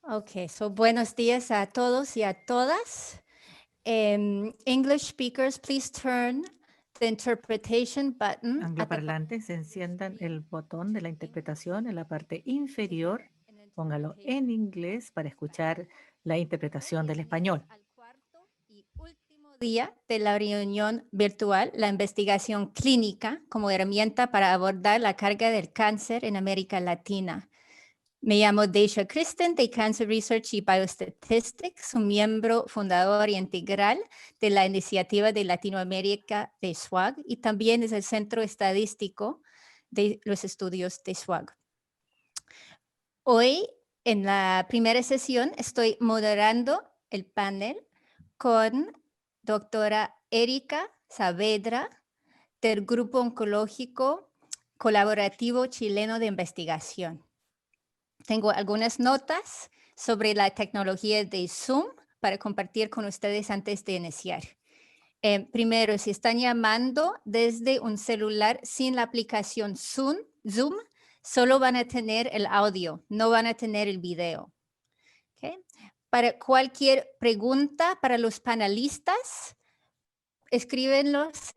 Okay, so buenos días a todos y a todas. English speakers, please turn the interpretation button at the Angloparlantes, enciendan el botón de la interpretación en la parte inferior. Póngalo en inglés para escuchar la interpretación del español. al cuarto y último día de la reunión virtual, la investigación clínica como herramienta para abordar la carga del cáncer en América Latina. Me llamo Daisha Kristen de Cancer Research y Biostatistics, un miembro fundador y integral de la iniciativa de Latinoamérica de SWOG y también es el centro estadístico de los estudios de SWOG. Hoy, en la primera sesión, estoy moderando el panel con doctora Erika Saavedra del Grupo Oncológico Colaborativo Chileno de Investigación. Tengo algunas notas sobre la tecnología de Zoom para compartir con ustedes antes de iniciar. Primero, si están llamando desde un celular sin la aplicación Zoom, solo van a tener el audio, no van a tener el video. ¿Okay? Para cualquier pregunta para los panelistas, escríbenlos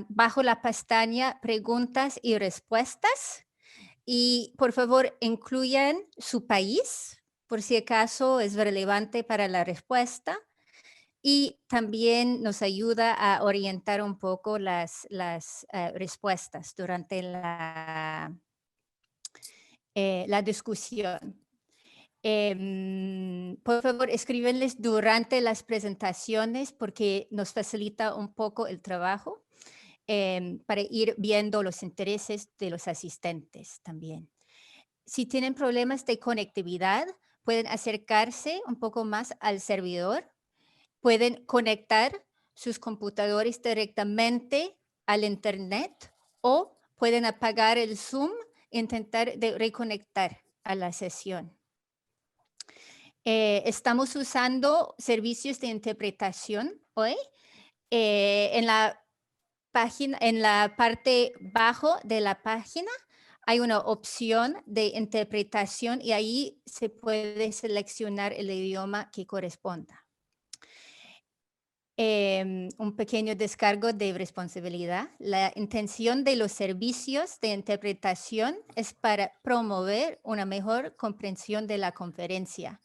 bajo la pestaña Preguntas y Respuestas. Y por favor, incluyan su país, por si acaso es relevante para la respuesta. Y también nos ayuda a orientar un poco las respuestas durante la discusión. Por favor, escríbenles durante las presentaciones porque nos facilita un poco el trabajo. Para ir viendo los intereses de los asistentes también. Si tienen problemas de conectividad, pueden acercarse un poco más al servidor. Pueden conectar sus computadores directamente al internet o pueden apagar el Zoom e intentar de reconectar a la sesión. Estamos usando servicios de interpretación hoy. En la página, en la parte bajo de la página hay una opción de interpretación y ahí se puede seleccionar el idioma que corresponda. Un pequeño descargo de responsabilidad. La intención de los servicios de interpretación es para promover una mejor comprensión de la conferencia,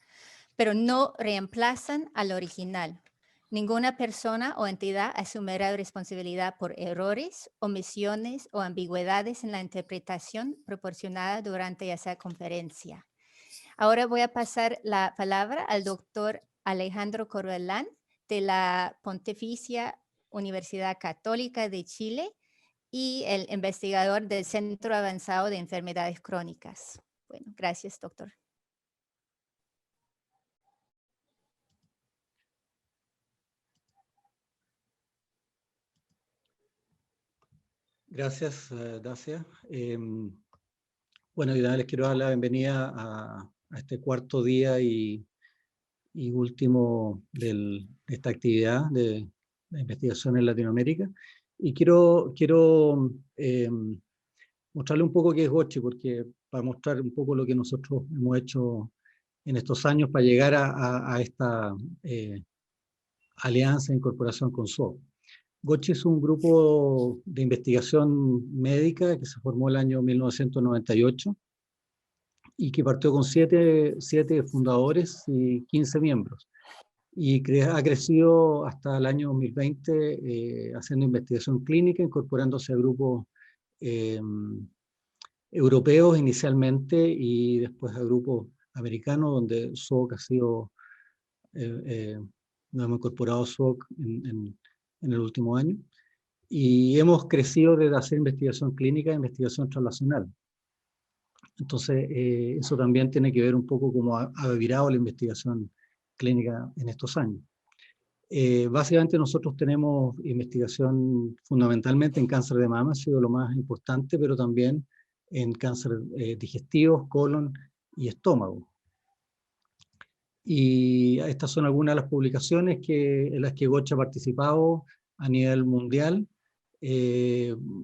pero no reemplazan al original. Ninguna persona o entidad asumirá responsabilidad por errores, omisiones o ambigüedades en la interpretación proporcionada durante esa conferencia. Ahora voy a pasar la palabra al doctor Alejandro Corbalán de la Pontificia Universidad Católica de Chile y el investigador del Centro Avanzado de Enfermedades Crónicas. Bueno, gracias, doctor. Gracias, Dacia. Bueno, y nada, les quiero dar la bienvenida a este cuarto día y último de esta actividad de investigación en Latinoamérica. Y quiero mostrarle un poco qué es Gochi, porque para mostrar un poco lo que nosotros hemos hecho en estos años para llegar a esta alianza e incorporación con SWOG. Gochi es un grupo de investigación médica que se formó el año 1998 y que partió con 7 fundadores y 15 miembros. Y ha crecido hasta el año 2020 haciendo investigación clínica, incorporándose a grupos europeos inicialmente y después a grupos americanos, donde SWOG ha sido, nos hemos incorporado SWOG en el último año. Y hemos crecido desde hacer investigación clínica a investigación translacional. Entonces, eso también tiene que ver un poco cómo ha virado la investigación clínica en estos años. Básicamente nosotros tenemos investigación fundamentalmente en cáncer de mama, ha sido lo más importante, pero también en cáncer digestivos, colon y estómago. Y estas son algunas de las publicaciones en las que Gochi ha participado a nivel mundial,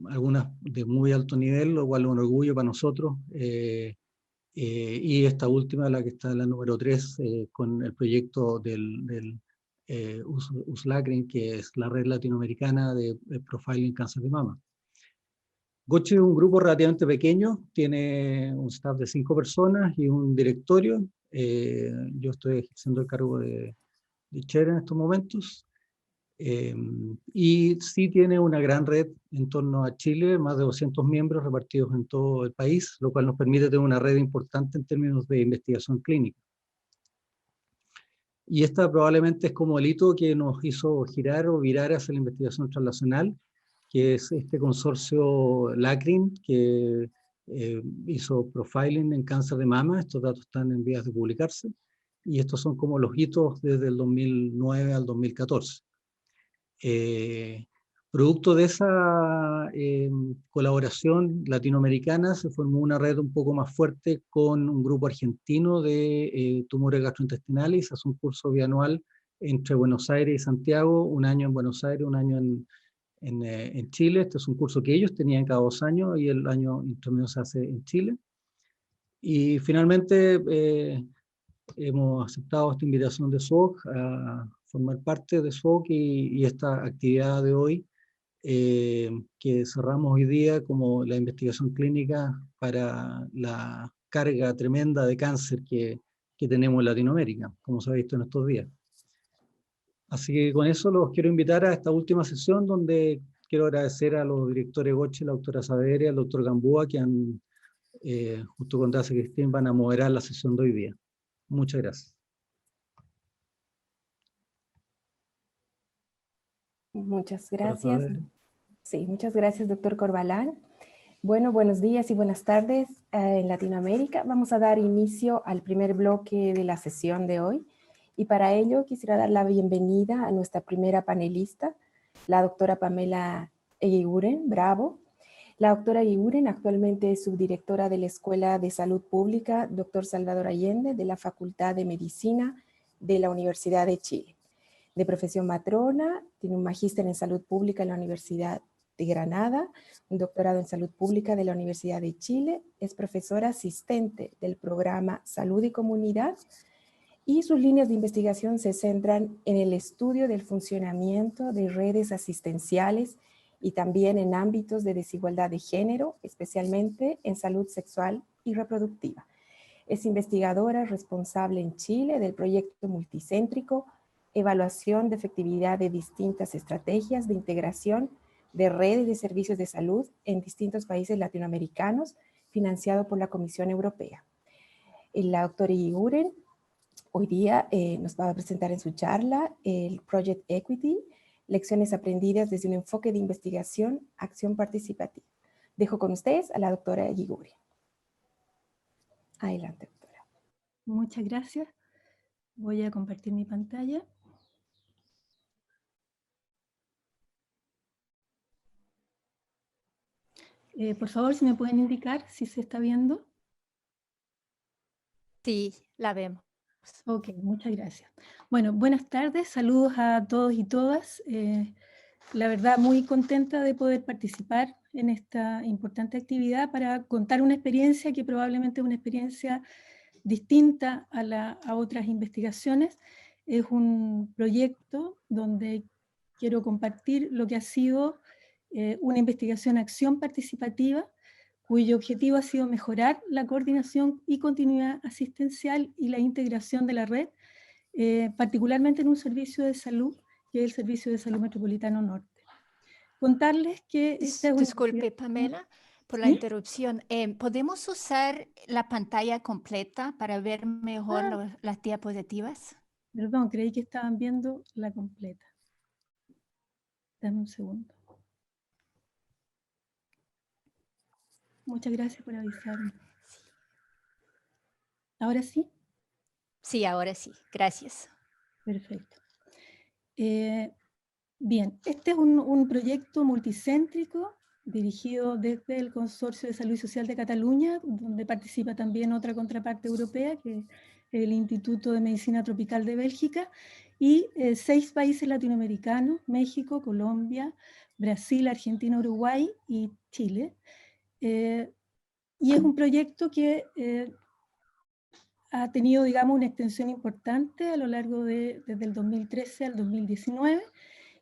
algunas de muy alto nivel, lo cual es un orgullo para nosotros, Y esta última, la que está en la número 3, con el proyecto del USLACRIN, que es la red latinoamericana de profiling cáncer de mama. Goche es un grupo relativamente pequeño, tiene un staff de 5 personas y un directorio. Yo estoy ejerciendo el cargo de chair en estos momentos. Y sí tiene una gran red en torno a Chile, más de 200 miembros repartidos en todo el país, lo cual nos permite tener una red importante en términos de investigación clínica. Y esta probablemente es como el hito que nos hizo girar o virar hacia la investigación translacional, que es este consorcio LACRIN, que hizo profiling en cáncer de mama. Estos datos están en vías de publicarse, y estos son como los hitos desde el 2009 al 2014. Producto de esa colaboración latinoamericana se formó una red un poco más fuerte con un grupo argentino de tumores gastrointestinales, y se hace un curso bianual entre Buenos Aires y Santiago, un año en Buenos Aires, un año en Chile. Este es un curso que ellos tenían cada 2 años, y el año intermedio se hace en Chile. Y finalmente hemos aceptado esta invitación de SOC a formar parte de SOC, y esta actividad de hoy que cerramos hoy día como la investigación clínica para la carga tremenda de cáncer que tenemos en Latinoamérica, como se ha visto en estos días. Así que con eso los quiero invitar a esta última sesión, donde quiero agradecer a los directores Goche, la doctora Saavedra y al doctor Gamboa, que han, junto con Dacia Cristín, van a moderar la sesión de hoy día. Muchas gracias. Muchas gracias. Sí, muchas gracias, doctor Corbalán. Bueno, buenos días y buenas tardes en Latinoamérica. Vamos a dar inicio al primer bloque de la sesión de hoy. Y para ello quisiera dar la bienvenida a nuestra primera panelista, la doctora Pamela Eguiguren Bravo. La doctora Eguiguren actualmente es subdirectora de la Escuela de Salud Pública Dr. Salvador Allende de la Facultad de Medicina de la Universidad de Chile. De profesión matrona, tiene un magíster en salud pública en la Universidad de Granada, un doctorado en salud pública de la Universidad de Chile, es profesora asistente del programa Salud y Comunidad, y sus líneas de investigación se centran en el estudio del funcionamiento de redes asistenciales y también en ámbitos de desigualdad de género, especialmente en salud sexual y reproductiva. Es investigadora responsable en Chile del proyecto multicéntrico Evaluación de efectividad de distintas estrategias de integración de redes de servicios de salud en distintos países latinoamericanos, financiado por la Comisión Europea. La doctora Eguiguren hoy día nos va a presentar en su charla el Project Equity, lecciones aprendidas desde un enfoque de investigación, acción participativa. Dejo con ustedes a la doctora Eguiguren. Adelante, doctora. Muchas gracias. Voy a compartir mi pantalla. Por favor, si me pueden indicar si se está viendo. Sí, la vemos. Ok, muchas gracias. Bueno, buenas tardes, saludos a todos y todas. La verdad, muy contenta de poder participar en esta importante actividad para contar una experiencia que probablemente es una experiencia distinta a otras investigaciones. Es un proyecto donde quiero compartir lo que ha sido una investigación-acción participativa, cuyo objetivo ha sido mejorar la coordinación y continuidad asistencial y la integración de la red, particularmente en un servicio de salud, que es el Servicio de Salud Metropolitano Norte. Contarles que esta es Disculpe, Pamela, por la interrupción. ¿Podemos usar la pantalla completa para ver mejor las diapositivas? Perdón, creí que estaban viendo la completa. Dame un segundo. Muchas gracias por avisarme. ¿Ahora sí? Sí, ahora sí. Gracias. Perfecto. Bien, este es un proyecto multicéntrico dirigido desde el Consorcio de Salud y Social de Cataluña, donde participa también otra contraparte europea, que es el Instituto de Medicina Tropical de Bélgica, y 6 países latinoamericanos: México, Colombia, Brasil, Argentina, Uruguay y Chile. Y es un proyecto que ha tenido, digamos, una extensión importante a lo largo desde el 2013 al 2019,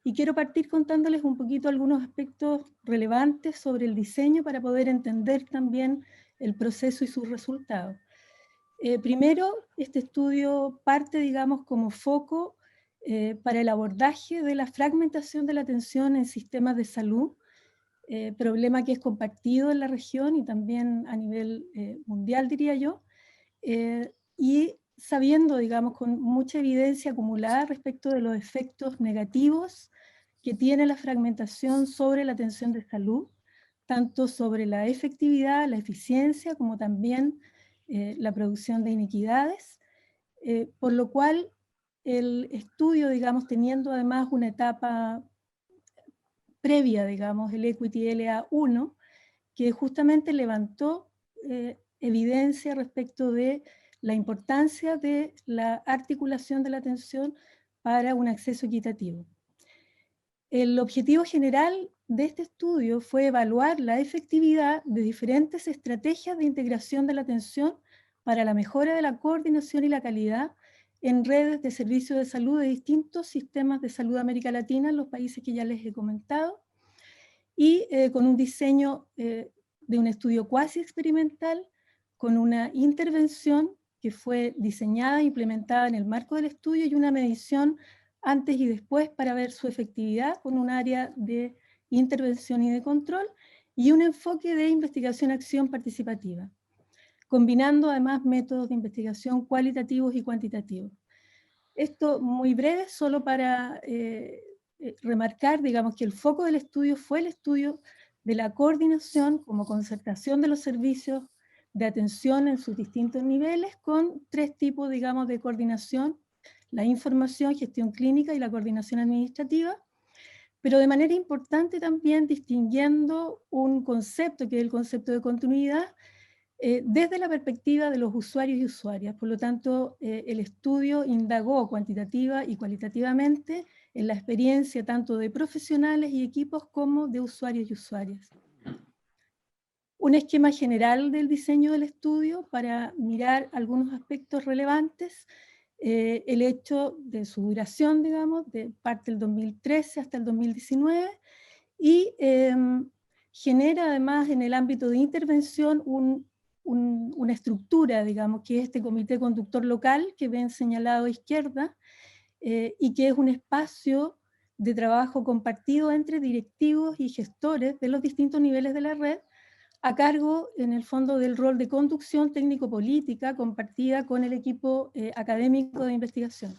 y quiero partir contándoles un poquito algunos aspectos relevantes sobre el diseño para poder entender también el proceso y sus resultados. Primero, este estudio parte, digamos, como foco para el abordaje de la fragmentación de la atención en sistemas de salud, problema que es compartido en la región y también a nivel mundial, diría yo, y sabiendo, digamos, con mucha evidencia acumulada respecto de los efectos negativos que tiene la fragmentación sobre la atención de salud, tanto sobre la efectividad, la eficiencia, como también la producción de inequidades, por lo cual el estudio, digamos, teniendo además una etapa previa, digamos, el Equity LA1, que justamente levantó evidencia respecto de la importancia de la articulación de la atención para un acceso equitativo. El objetivo general de este estudio fue evaluar la efectividad de diferentes estrategias de integración de la atención para la mejora de la coordinación y la calidad en redes de servicios de salud de distintos sistemas de salud de América Latina, en los países que ya les he comentado, y con un diseño de un estudio cuasi experimental, con una intervención que fue diseñada e implementada en el marco del estudio y una medición antes y después para ver su efectividad con un área de intervención y de control y un enfoque de investigación-acción participativa, combinando además métodos de investigación cualitativos y cuantitativos. Esto muy breve, solo para remarcar, digamos, que el foco del estudio fue el estudio de la coordinación como concertación de los servicios de atención en sus distintos niveles con tres tipos, digamos, de coordinación: la información, gestión clínica y la coordinación administrativa, pero de manera importante también distinguiendo un concepto que es el concepto de continuidad desde la perspectiva de los usuarios y usuarias. Por lo tanto, el estudio indagó cuantitativa y cualitativamente en la experiencia tanto de profesionales y equipos como de usuarios y usuarias. Un esquema general del diseño del estudio para mirar algunos aspectos relevantes: el hecho de su duración, digamos, de parte del 2013 hasta el 2019, y genera además en el ámbito de intervención una estructura, digamos, que es este comité conductor local que ven señalado a izquierda, y que es un espacio de trabajo compartido entre directivos y gestores de los distintos niveles de la red, a cargo, en el fondo, del rol de conducción técnico-política compartida con el equipo académico de investigación.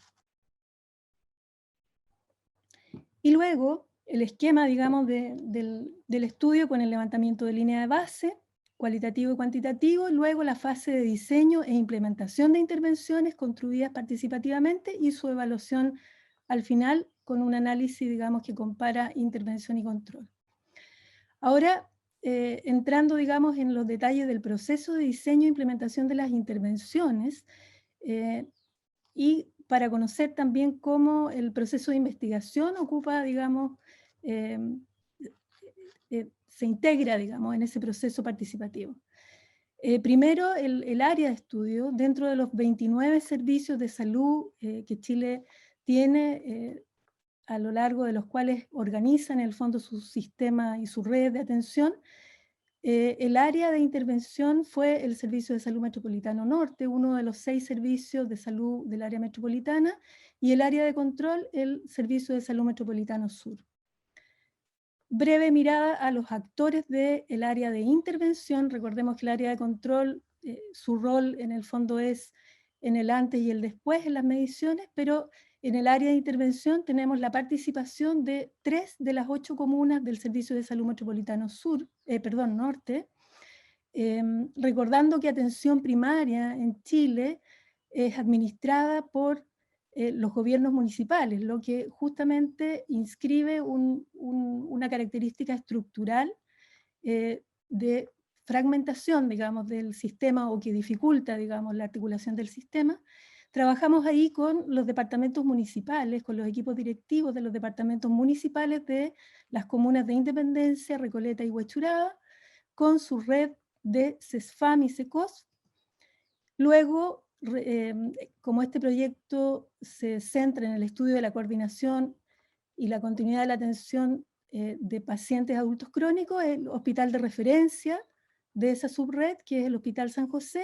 Y luego, el esquema, digamos, del estudio con el levantamiento de línea de base, cualitativo y cuantitativo, luego la fase de diseño e implementación de intervenciones construidas participativamente y su evaluación al final con un análisis, digamos, que compara intervención y control. Ahora, entrando, digamos, en los detalles del proceso de diseño e implementación de las intervenciones, y para conocer también cómo el proceso de investigación ocupa, digamos, se integra, digamos, en ese proceso participativo. Primero, el área de estudio, dentro de los 29 servicios de salud que Chile tiene, a lo largo de los cuales organiza en el fondo su sistema y su red de atención, el área de intervención fue el Servicio de Salud Metropolitano Norte, uno de los 6 servicios de salud del área metropolitana, y el área de control, el Servicio de Salud Metropolitano Sur. Breve mirada a los actores del área de intervención. Recordemos que el área de control, su rol en el fondo es en el antes y el después en las mediciones, pero en el área de intervención tenemos la participación de 3 de las 8 comunas del Servicio de Salud Metropolitano Norte, recordando que atención primaria en Chile es administrada por los gobiernos municipales, lo que justamente inscribe una característica estructural de fragmentación, digamos, del sistema, o que dificulta, digamos, la articulación del sistema. Trabajamos ahí con los departamentos municipales, con los equipos directivos de los departamentos municipales de las comunas de Independencia, Recoleta y Huechuraba, con su red de CESFAM y SECOS. Luego como este proyecto se centra en el estudio de la coordinación y la continuidad de la atención de pacientes adultos crónicos, el hospital de referencia de esa subred, que es el Hospital San José,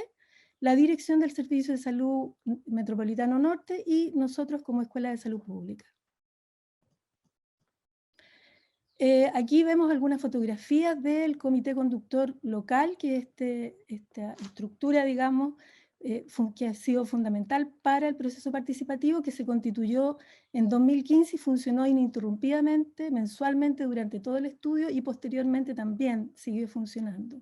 la Dirección del Servicio de Salud Metropolitano Norte y nosotros como Escuela de Salud Pública. Aquí vemos algunas fotografías del comité conductor local, que es esta estructura, digamos, que ha sido fundamental para el proceso participativo, que se constituyó en 2015 y funcionó ininterrumpidamente, mensualmente durante todo el estudio y posteriormente también siguió funcionando.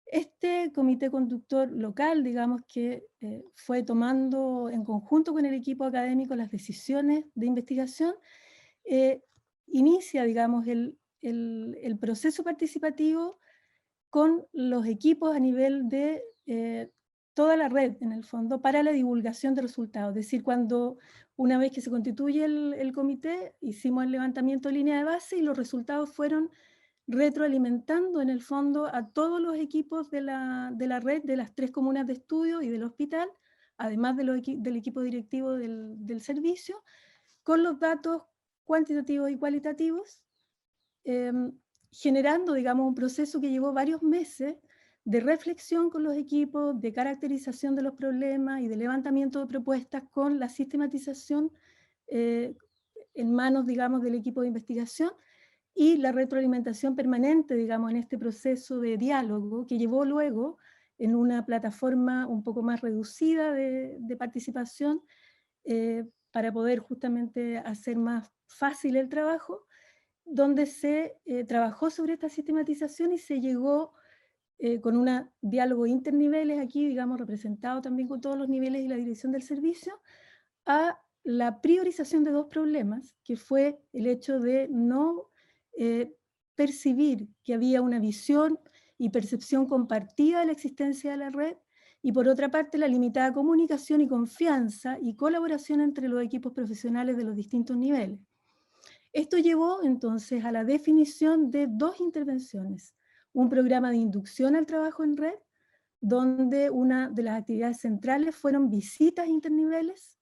Este comité conductor local, digamos que fue tomando en conjunto con el equipo académico las decisiones de investigación, inicia, digamos, el proceso participativo con los equipos a nivel de toda la red, en el fondo, para la divulgación de resultados. Es decir, una vez que se constituye el comité, hicimos el levantamiento de línea de base y los resultados fueron retroalimentando, en el fondo, a todos los equipos de la red, de las 3 comunas de estudio y del hospital, además del equipo directivo del servicio, con los datos cuantitativos y cualitativos, generando, digamos, un proceso que llevó varios meses de reflexión con los equipos, de caracterización de los problemas y de levantamiento de propuestas con la sistematización en manos, digamos, del equipo de investigación y la retroalimentación permanente, digamos, en este proceso de diálogo que llevó luego en una plataforma un poco más reducida de participación para poder justamente hacer más fácil el trabajo, donde se trabajó sobre esta sistematización y se llegó con un diálogo interniveles aquí, digamos, representado también con todos los niveles y la dirección del servicio, a la priorización de 2 problemas, que fue el hecho de no percibir que había una visión y percepción compartida de la existencia de la red, y por otra parte la limitada comunicación y confianza y colaboración entre los equipos profesionales de los distintos niveles. Esto llevó entonces a la definición de 2 intervenciones, un programa de inducción al trabajo en red, donde una de las actividades centrales fueron visitas interniveles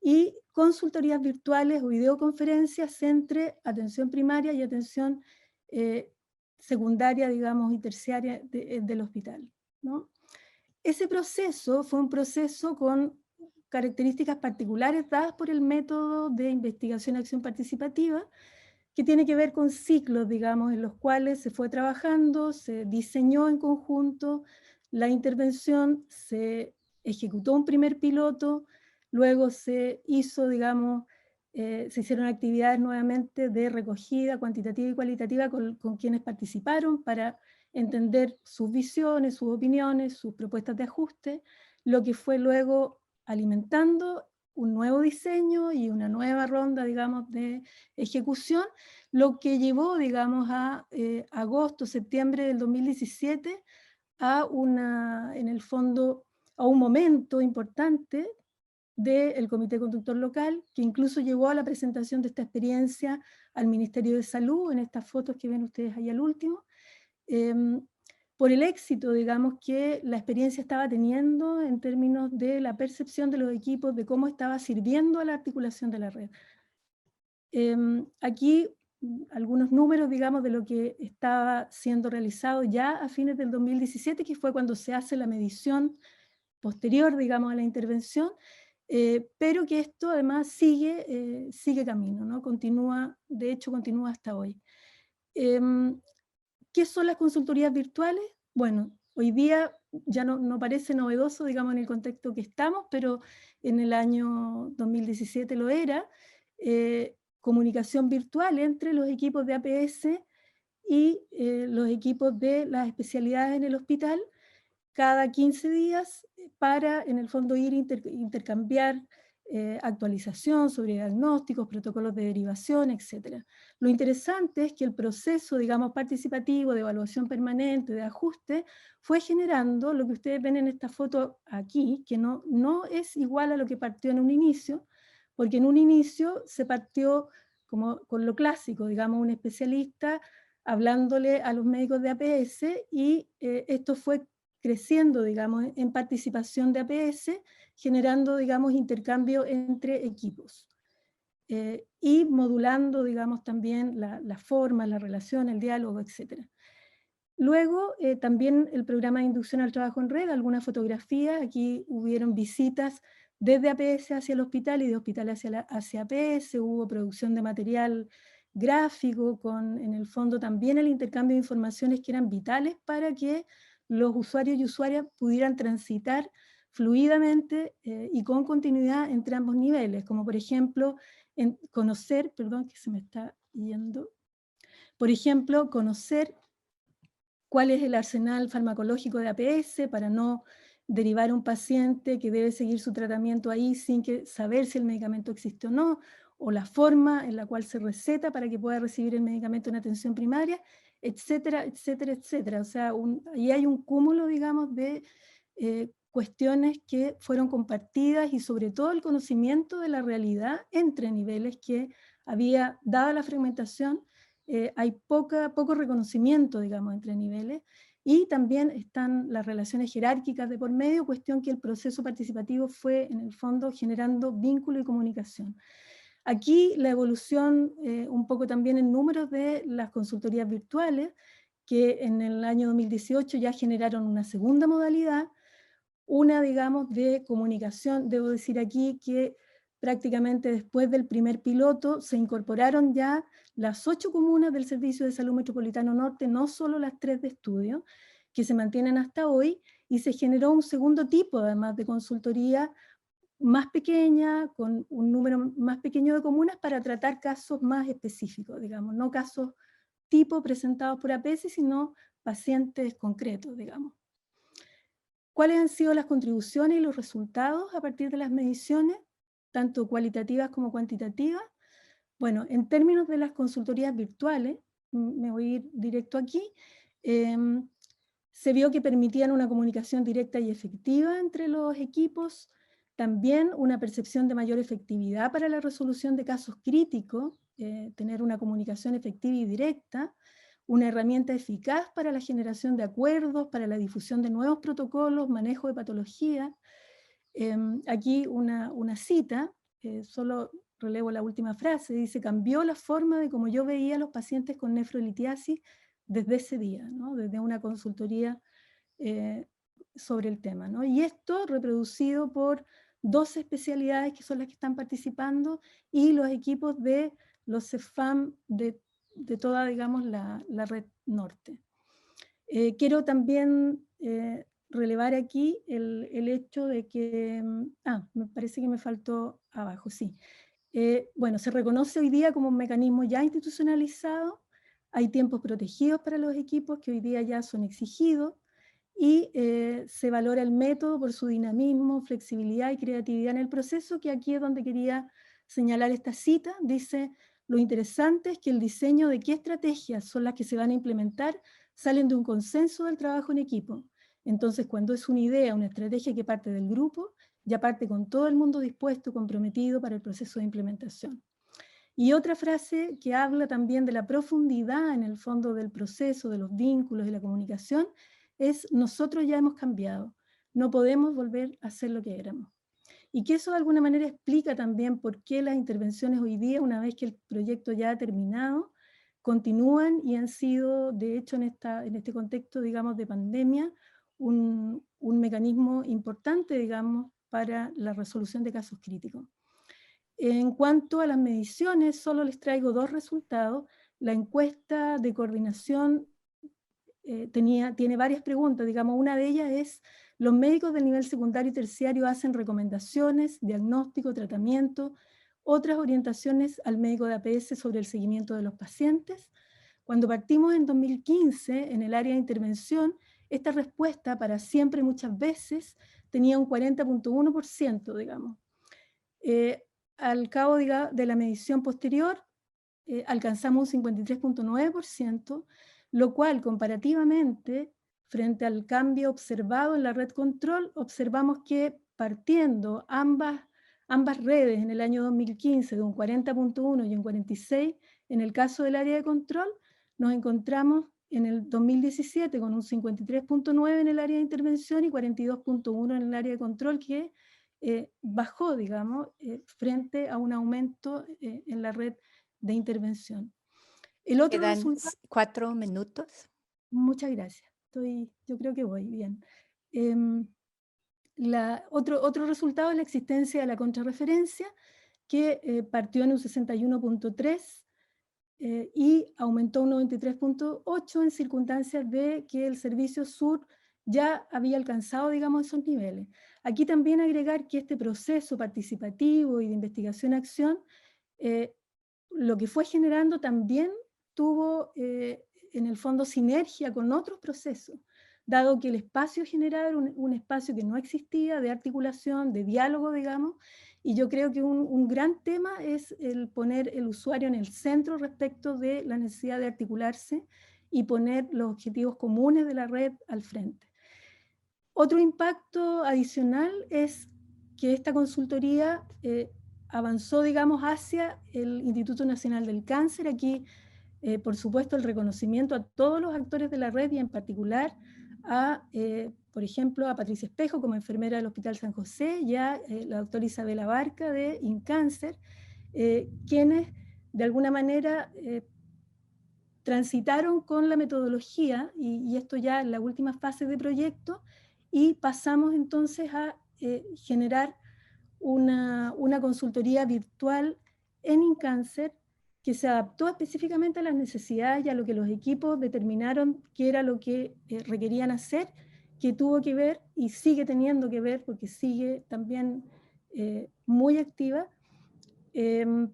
y consultorías virtuales o videoconferencias entre atención primaria y atención secundaria, digamos, y terciaria del hospital, ¿no? Ese proceso fue un proceso con características particulares dadas por el método de investigación y acción participativa, que tiene que ver con ciclos, digamos, en los cuales se fue trabajando, se diseñó en conjunto la intervención, se ejecutó un primer piloto, luego se hizo, digamos, se hicieron actividades nuevamente de recogida cuantitativa y cualitativa con quienes participaron para entender sus visiones, sus opiniones, sus propuestas de ajuste, lo que fue luego alimentando un nuevo diseño y una nueva ronda, digamos, de ejecución, lo que llevó, digamos, a agosto, septiembre del 2017 en el fondo, a un momento importante del Comité Conductor Local, que incluso llevó a la presentación de esta experiencia al Ministerio de Salud, en estas fotos que ven ustedes ahí al último, por el éxito, digamos, que la experiencia estaba teniendo en términos de la percepción de los equipos, de cómo estaba sirviendo a la articulación de la red. Aquí algunos números, digamos, de lo que estaba siendo realizado ya a fines del 2017, que fue cuando se hace la medición posterior, digamos, a la intervención, pero que esto además sigue camino, ¿no? Continúa, de hecho continúa hasta hoy. ¿Qué son las consultorías virtuales? Bueno, hoy día ya no parece novedoso, digamos, en el contexto que estamos, pero en el año 2017 lo era. Comunicación virtual entre los equipos de APS y los equipos de las especialidades en el hospital, cada 15 días para, en el fondo, intercambiar actualización sobre diagnósticos, protocolos de derivación, etc. Lo interesante es que el proceso, digamos, participativo, de evaluación permanente, de ajuste, fue generando lo que ustedes ven en esta foto aquí, que no es igual a lo que partió en un inicio, porque en un inicio se partió como con lo clásico, digamos, un especialista hablándole a los médicos de APS, y esto fue creciendo, digamos, en participación de APS, generando, digamos, intercambio entre equipos. Y modulando, digamos, también la forma, la relación, el diálogo, etc. Luego, también el programa de inducción al trabajo en red, algunas fotografías, aquí hubieron visitas desde APS hacia el hospital y de hospital hacia APS, hubo producción de material gráfico, con en el fondo también el intercambio de informaciones que eran vitales para que los usuarios y usuarias pudieran transitar fluidamente y con continuidad entre ambos niveles, como por ejemplo, conocer, perdón que se me está yendo, por ejemplo, conocer cuál es el arsenal farmacológico de APS para no derivar a un paciente que debe seguir su tratamiento ahí sin saber si el medicamento existe o no, o la forma en la cual se receta para que pueda recibir el medicamento en atención primaria, etcétera, etcétera, etcétera. O sea, ahí hay un cúmulo, digamos, de cuestiones que fueron compartidas y sobre todo el conocimiento de la realidad entre niveles que había, dada la fragmentación, hay poco reconocimiento, digamos, entre niveles, y también están las relaciones jerárquicas de por medio, cuestión que el proceso participativo fue, en el fondo, generando vínculo y comunicación. Aquí la evolución, un poco también en números de las consultorías virtuales, que en el año 2018 ya generaron una segunda modalidad, una, digamos, de comunicación. Debo decir aquí que prácticamente después del primer piloto se incorporaron ya las 8 comunas del Servicio de Salud Metropolitano Norte, no solo las 3 de estudio, que se mantienen hasta hoy, y se generó un segundo tipo, además, de consultoría más pequeña, con un número más pequeño de comunas para tratar casos más específicos, digamos, no casos tipo presentados por APS, sino pacientes concretos, digamos. ¿Cuáles han sido las contribuciones y los resultados a partir de las mediciones, tanto cualitativas como cuantitativas? Bueno, en términos de las consultorías virtuales, me voy a ir directo aquí, se vio que permitían una comunicación directa y efectiva entre los equipos, también una percepción de mayor efectividad para la resolución de casos críticos, tener una comunicación efectiva y directa, una herramienta eficaz para la generación de acuerdos, para la difusión de nuevos protocolos, manejo de patología. Aquí una cita, solo relevo la última frase, dice: cambió la forma de cómo yo veía a los pacientes con nefrolitiasis desde ese día, ¿no? Desde una consultoría sobre el tema, ¿no? Y esto reproducido por 12 especialidades que son las que están participando y los equipos de los CEFAM de toda, digamos, la red norte. Quiero también relevar aquí el hecho de que, me parece que me faltó abajo, sí. Bueno, se reconoce hoy día como un mecanismo ya institucionalizado, hay tiempos protegidos para los equipos que hoy día ya son exigidos, y se valora el método por su dinamismo, flexibilidad y creatividad en el proceso, que aquí es donde quería señalar esta cita. Dice: lo interesante es que el diseño de qué estrategias son las que se van a implementar salen de un consenso del trabajo en equipo. Entonces, cuando es una idea, una estrategia que parte del grupo, ya parte con todo el mundo dispuesto, comprometido para el proceso de implementación. Y otra frase que habla también de la profundidad en el fondo del proceso, de los vínculos y la comunicación, es: nosotros ya hemos cambiado, no podemos volver a ser lo que éramos. Y que eso de alguna manera explica también por qué las intervenciones hoy día, una vez que el proyecto ya ha terminado, continúan y han sido, de hecho, en este contexto, digamos, de pandemia, un mecanismo importante, digamos, para la resolución de casos críticos. En cuanto a las mediciones, solo les traigo 2 resultados. La encuesta de coordinación tiene varias preguntas, digamos, una de ellas es: los médicos del nivel secundario y terciario hacen recomendaciones, diagnóstico, tratamiento, otras orientaciones al médico de APS sobre el seguimiento de los pacientes. Cuando partimos en 2015 en el área de intervención, esta respuesta para siempre, muchas veces, tenía un 40.1%, digamos. Al cabo de la medición posterior, alcanzamos un 53.9%, lo cual comparativamente, frente al cambio observado en la red control, observamos que partiendo ambas redes en el año 2015 de un 40.1 y un 46, en el caso del área de control, nos encontramos en el 2017 con un 53.9 en el área de intervención y 42.1 en el área de control, que bajó, digamos, frente a un aumento en la red de intervención. El otro Quedan resultado... 4 minutos. Muchas gracias. Yo creo que voy bien. Otro resultado es la existencia de la contrarreferencia, que partió en un 61.3 y aumentó un 93.8 en circunstancias de que el Servicio Sur ya había alcanzado, digamos, esos niveles. Aquí también agregar que este proceso participativo y de investigación-acción, lo que fue generando también tuvo en el fondo sinergia con otros procesos, dado que el espacio general era un espacio que no existía, de articulación, de diálogo, digamos, y yo creo que un gran tema es el poner el usuario en el centro respecto de la necesidad de articularse y poner los objetivos comunes de la red al frente. Otro impacto adicional es que esta consultoría avanzó, digamos, hacia el Instituto Nacional del Cáncer. Aquí, por supuesto, el reconocimiento a todos los actores de la red y en particular por ejemplo, a Patricia Espejo como enfermera del Hospital San José y a la doctora Isabela Barca de InCáncer, quienes de alguna manera transitaron con la metodología, y esto ya en la última fase de proyecto, y pasamos entonces a generar una consultoría virtual en InCáncer que se adaptó específicamente a las necesidades y a lo que los equipos determinaron que era lo que requerían hacer, que tuvo que ver y sigue teniendo que ver, porque sigue también muy activa,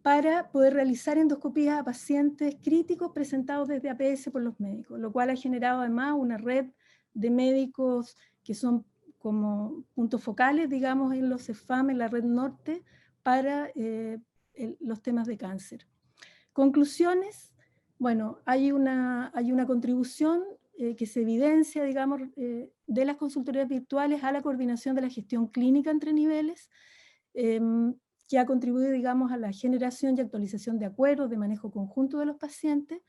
para poder realizar endoscopías a pacientes críticos presentados desde APS por los médicos, lo cual ha generado además una red de médicos que son como puntos focales, digamos, en los CEFAM, en la red norte, para los temas de cáncer. Conclusiones, bueno, hay una contribución que se evidencia, digamos, de las consultorías virtuales a la coordinación de la gestión clínica entre niveles, que ha contribuido, digamos, a la generación y actualización de acuerdos de manejo conjunto de los pacientes,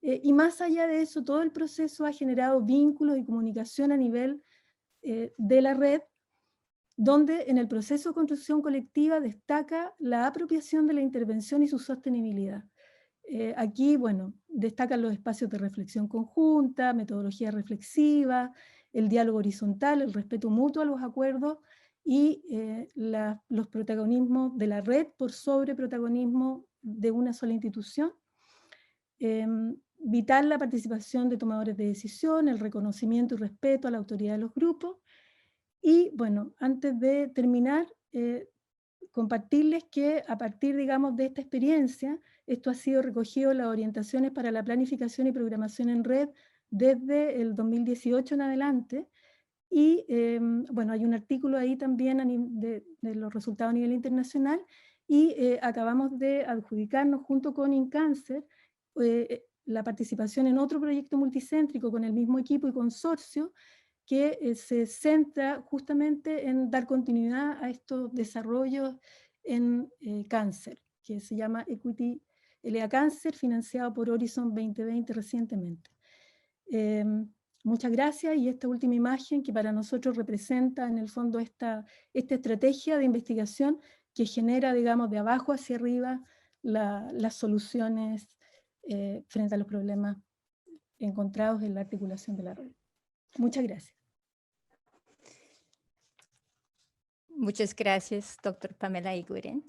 y más allá de eso, todo el proceso ha generado vínculos y comunicación a nivel de la red, donde en el proceso de construcción colectiva destaca la apropiación de la intervención y su sostenibilidad. Aquí, bueno, destacan los espacios de reflexión conjunta, metodología reflexiva, el diálogo horizontal, el respeto mutuo a los acuerdos y los protagonismos de la red por sobre protagonismo de una sola institución. Vital la participación de tomadores de decisión, el reconocimiento y respeto a la autoridad de los grupos. Y bueno, antes de terminar, compartirles que a partir, digamos, de esta experiencia, esto ha sido recogido en las orientaciones para la planificación y programación en red desde el 2018 en adelante, y bueno, hay un artículo ahí también de los resultados a nivel internacional, y acabamos de adjudicarnos junto con InCáncer la participación en otro proyecto multicéntrico con el mismo equipo y consorcio, que se centra justamente en dar continuidad a estos desarrollos en cáncer, que se llama Equity LA Cáncer, financiado por Horizon 2020 recientemente. Muchas gracias, y esta última imagen que para nosotros representa en el fondo esta estrategia de investigación que genera, digamos, de abajo hacia arriba las soluciones frente a los problemas encontrados en la articulación de la red. Muchas gracias. Muchas gracias, doctor Pamela Iguren.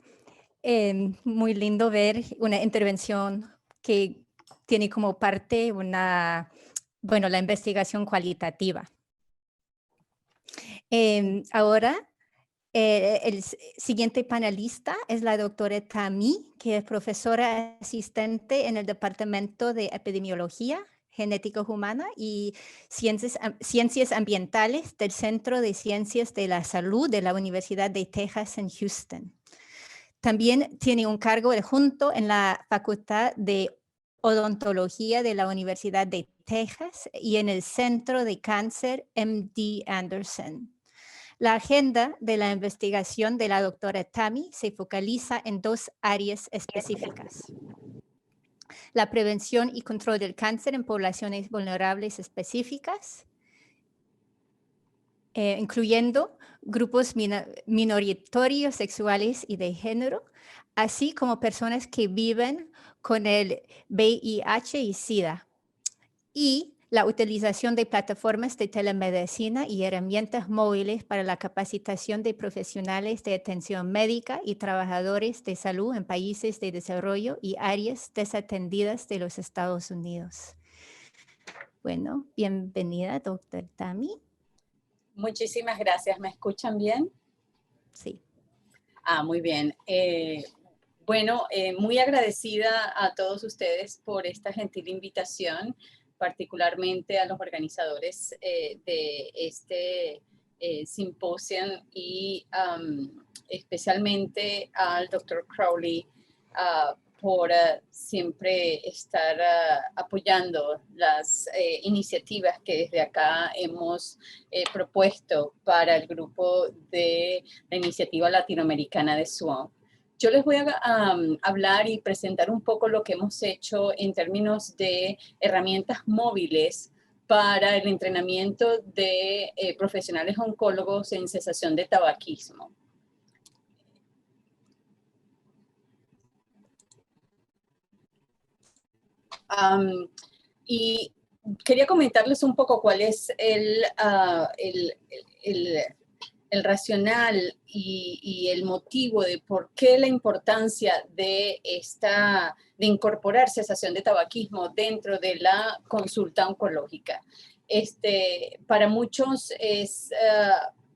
Muy lindo ver una intervención que tiene como parte la investigación cualitativa. Ahora, el siguiente panelista es la doctora Tami, que es profesora asistente en el Departamento de Epidemiología, Genética Humana y Ciencias Ambientales del Centro de Ciencias de la Salud de la Universidad de Texas en Houston. También tiene un cargo adjunto en la Facultad de Odontología de la Universidad de Texas y en el Centro de Cáncer MD Anderson. La agenda de la investigación de la doctora Tami se focaliza en 2 áreas específicas. la prevención y control del cáncer en poblaciones vulnerables específicas, incluyendo grupos minoritarios sexuales y de género, así como personas que viven con el VIH y SIDA, y la utilización de plataformas de telemedicina y herramientas móviles para la capacitación de profesionales de atención médica y trabajadores de salud en países de desarrollo y áreas desatendidas de los Estados Unidos. Bueno, bienvenida, doctor Tami. Muchísimas gracias. ¿Me escuchan bien? Sí. Muy bien. Bueno, muy agradecida a todos ustedes por esta gentil invitación, particularmente a los organizadores de este simposio y especialmente al Dr. Crowley por siempre estar apoyando las iniciativas que desde acá hemos propuesto para el grupo de la Iniciativa Latinoamericana de SWAN. Yo les voy a hablar y presentar un poco lo que hemos hecho en términos de herramientas móviles para el entrenamiento de profesionales oncólogos en cesación de tabaquismo. Y quería comentarles un poco cuál es el racional y el motivo de por qué la importancia de incorporar cesación de tabaquismo dentro de la consulta oncológica. Para muchos es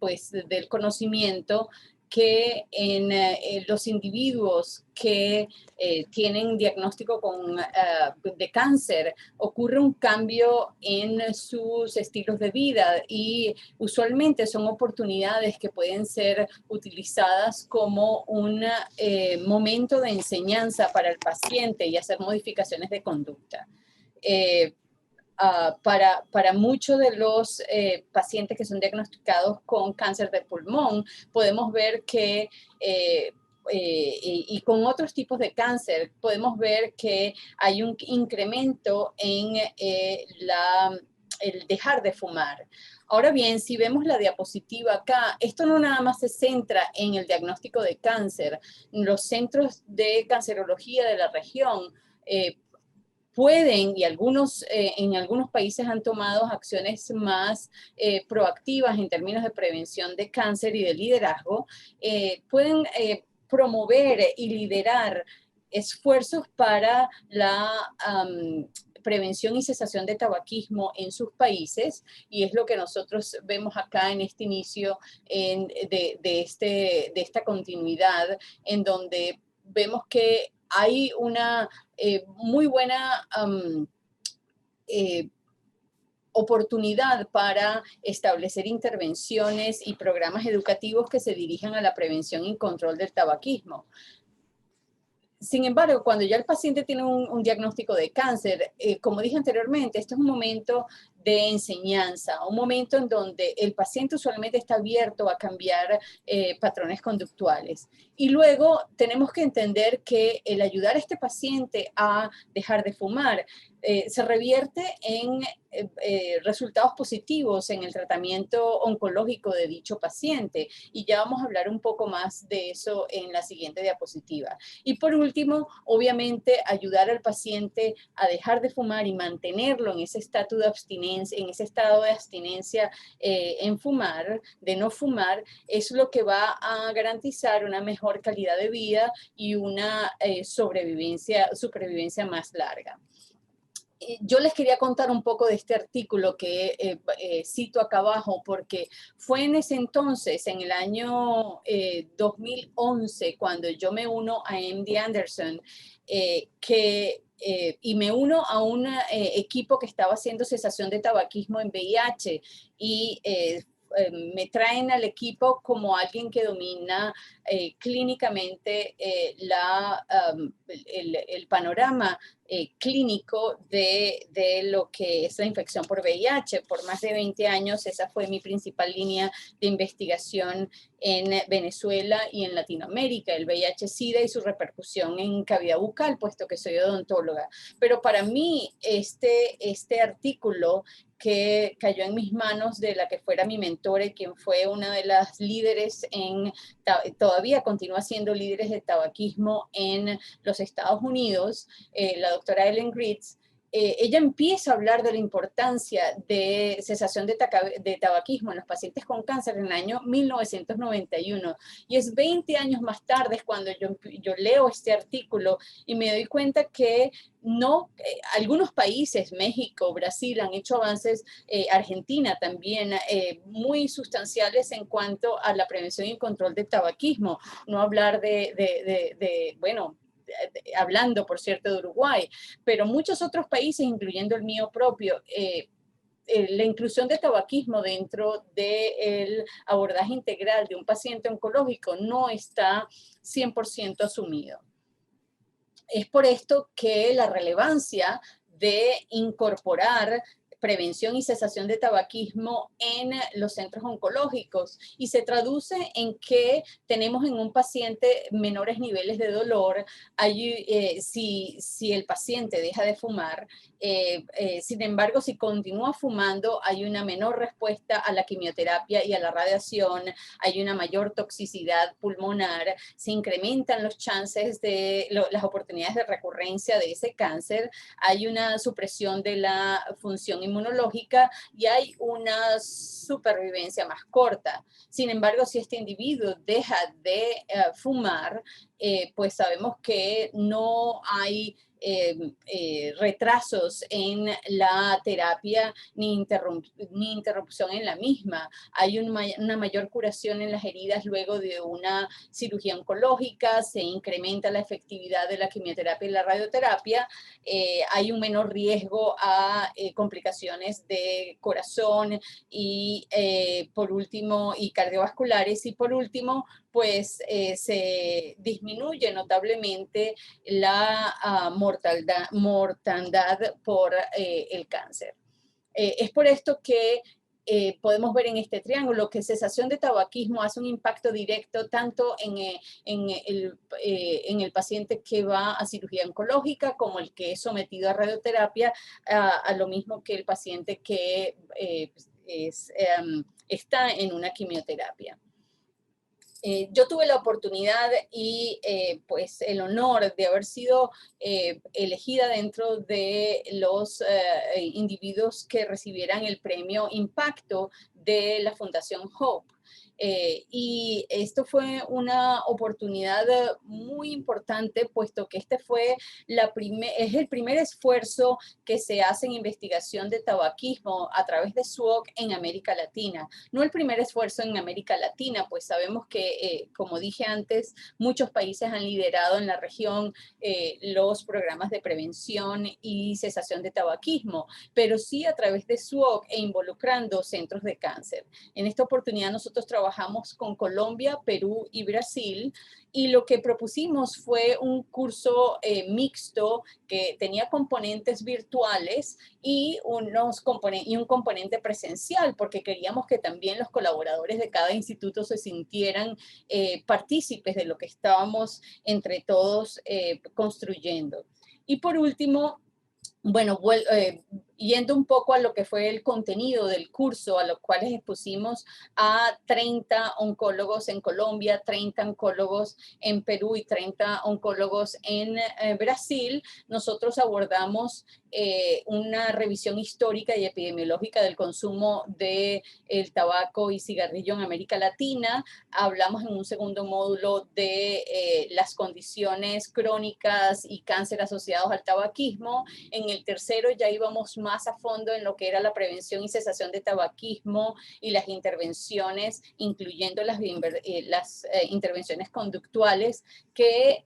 pues del conocimiento que en los individuos que tienen diagnóstico de cáncer ocurre un cambio en sus estilos de vida y usualmente son oportunidades que pueden ser utilizadas como un momento de enseñanza para el paciente y hacer modificaciones de conducta. Para muchos de los pacientes que son diagnosticados con cáncer de pulmón, podemos ver que, y con otros tipos de cáncer, podemos ver que hay un incremento en el dejar de fumar. Ahora bien, si vemos la diapositiva acá, esto no nada más se centra en el diagnóstico de cáncer. Los centros de cancerología de la región pueden, y en algunos países han tomado acciones más proactivas en términos de prevención de cáncer y de liderazgo, pueden promover y liderar esfuerzos para la prevención y cesación de tabaquismo en sus países, y es lo que nosotros vemos acá en este inicio de esta continuidad, en donde vemos que hay una muy buena oportunidad para establecer intervenciones y programas educativos que se dirijan a la prevención y control del tabaquismo. Sin embargo, cuando ya el paciente tiene un diagnóstico de cáncer, como dije anteriormente, este es un momento de enseñanza, un momento en donde el paciente usualmente está abierto a cambiar patrones conductuales. Y luego tenemos que entender que el ayudar a este paciente a dejar de fumar se revierte en resultados positivos en el tratamiento oncológico de dicho paciente. Y ya vamos a hablar un poco más de eso en la siguiente diapositiva. Y por último, obviamente, ayudar al paciente a dejar de fumar y mantenerlo en ese estado de abstinencia, en fumar, de no fumar, es lo que va a garantizar una mejor calidad de vida y una supervivencia más larga. Yo les quería contar un poco de este artículo que cito acá abajo, porque fue en ese entonces, en el año 2011, cuando yo me uno a MD Anderson, y me uno a un equipo que estaba haciendo cesación de tabaquismo en VIH, y me traen al equipo como alguien que domina clínicamente el panorama clínico de lo que es la infección por VIH. Por más de 20 años esa fue mi principal línea de investigación en Venezuela y en Latinoamérica, el VIH-Sida y su repercusión en cavidad bucal, puesto que soy odontóloga. Pero para mí este artículo que cayó en mis manos de la que fuera mi mentora y quien fue una de las líderes todavía continúa siendo líderes de tabaquismo en los Estados Unidos, la doctora Ellen Gritz, ella empieza a hablar de la importancia de cesación de tabaquismo en los pacientes con cáncer en el año 1991. Y es 20 años más tarde cuando yo leo este artículo y me doy cuenta que algunos países, México, Brasil, han hecho avances, Argentina también, muy sustanciales en cuanto a la prevención y control del tabaquismo. No hablar hablando, por cierto, de Uruguay, pero muchos otros países, incluyendo el mío propio, la inclusión de tabaquismo dentro del abordaje integral de un paciente oncológico no está 100% asumido. Es por esto que la relevancia de incorporar prevención y cesación de tabaquismo en los centros oncológicos y se traduce en que tenemos en un paciente menores niveles de dolor si el paciente deja de fumar. Sin embargo, si continúa fumando, hay una menor respuesta a la quimioterapia y a la radiación, hay una mayor toxicidad pulmonar, se incrementan los chances de las oportunidades de recurrencia de ese cáncer, hay una supresión de la función inmunológica y hay una supervivencia más corta. Sin embargo, si este individuo deja de fumar, pues sabemos que no hay retrasos en la terapia ni interrupción en la misma. Hay una mayor curación en las heridas luego de una cirugía oncológica, se incrementa la efectividad de la quimioterapia y la radioterapia, hay un menor riesgo a complicaciones de corazón y por último, y cardiovasculares, y por último, pues se disminuye notablemente la mortandad por el cáncer. Es por esto que podemos ver en este triángulo que cesación de tabaquismo hace un impacto directo tanto en el paciente que va a cirugía oncológica como el que es sometido a radioterapia, a lo mismo que el paciente que está en una quimioterapia. Yo tuve la oportunidad y pues el honor de haber sido elegida dentro de los individuos que recibieran el premio Impacto de la Fundación Hope. Y esto fue una oportunidad muy importante, puesto que este es el primer esfuerzo que se hace en investigación de tabaquismo a través de SWOG en América Latina. No el primer esfuerzo en América Latina, pues sabemos que, como dije antes, muchos países han liderado en la región los programas de prevención y cesación de tabaquismo, pero sí a través de SWOG e involucrando centros de cáncer. En esta oportunidad nosotros trabajamos con Colombia, Perú y Brasil, y lo que propusimos fue un curso mixto que tenía componentes virtuales y un componente presencial, porque queríamos que también los colaboradores de cada instituto se sintieran partícipes de lo que estábamos entre todos construyendo. Y por último, bueno, yendo un poco a lo que fue el contenido del curso, a los cuales expusimos a 30 oncólogos en Colombia, 30 oncólogos en Perú y 30 oncólogos en Brasil, nosotros abordamos una revisión histórica y epidemiológica del consumo del tabaco y cigarrillo en América Latina. Hablamos en un segundo módulo de las condiciones crónicas y cáncer asociados al tabaquismo. En el tercero ya íbamos más a fondo en lo que era la prevención y cesación de tabaquismo y las intervenciones, incluyendo las intervenciones conductuales que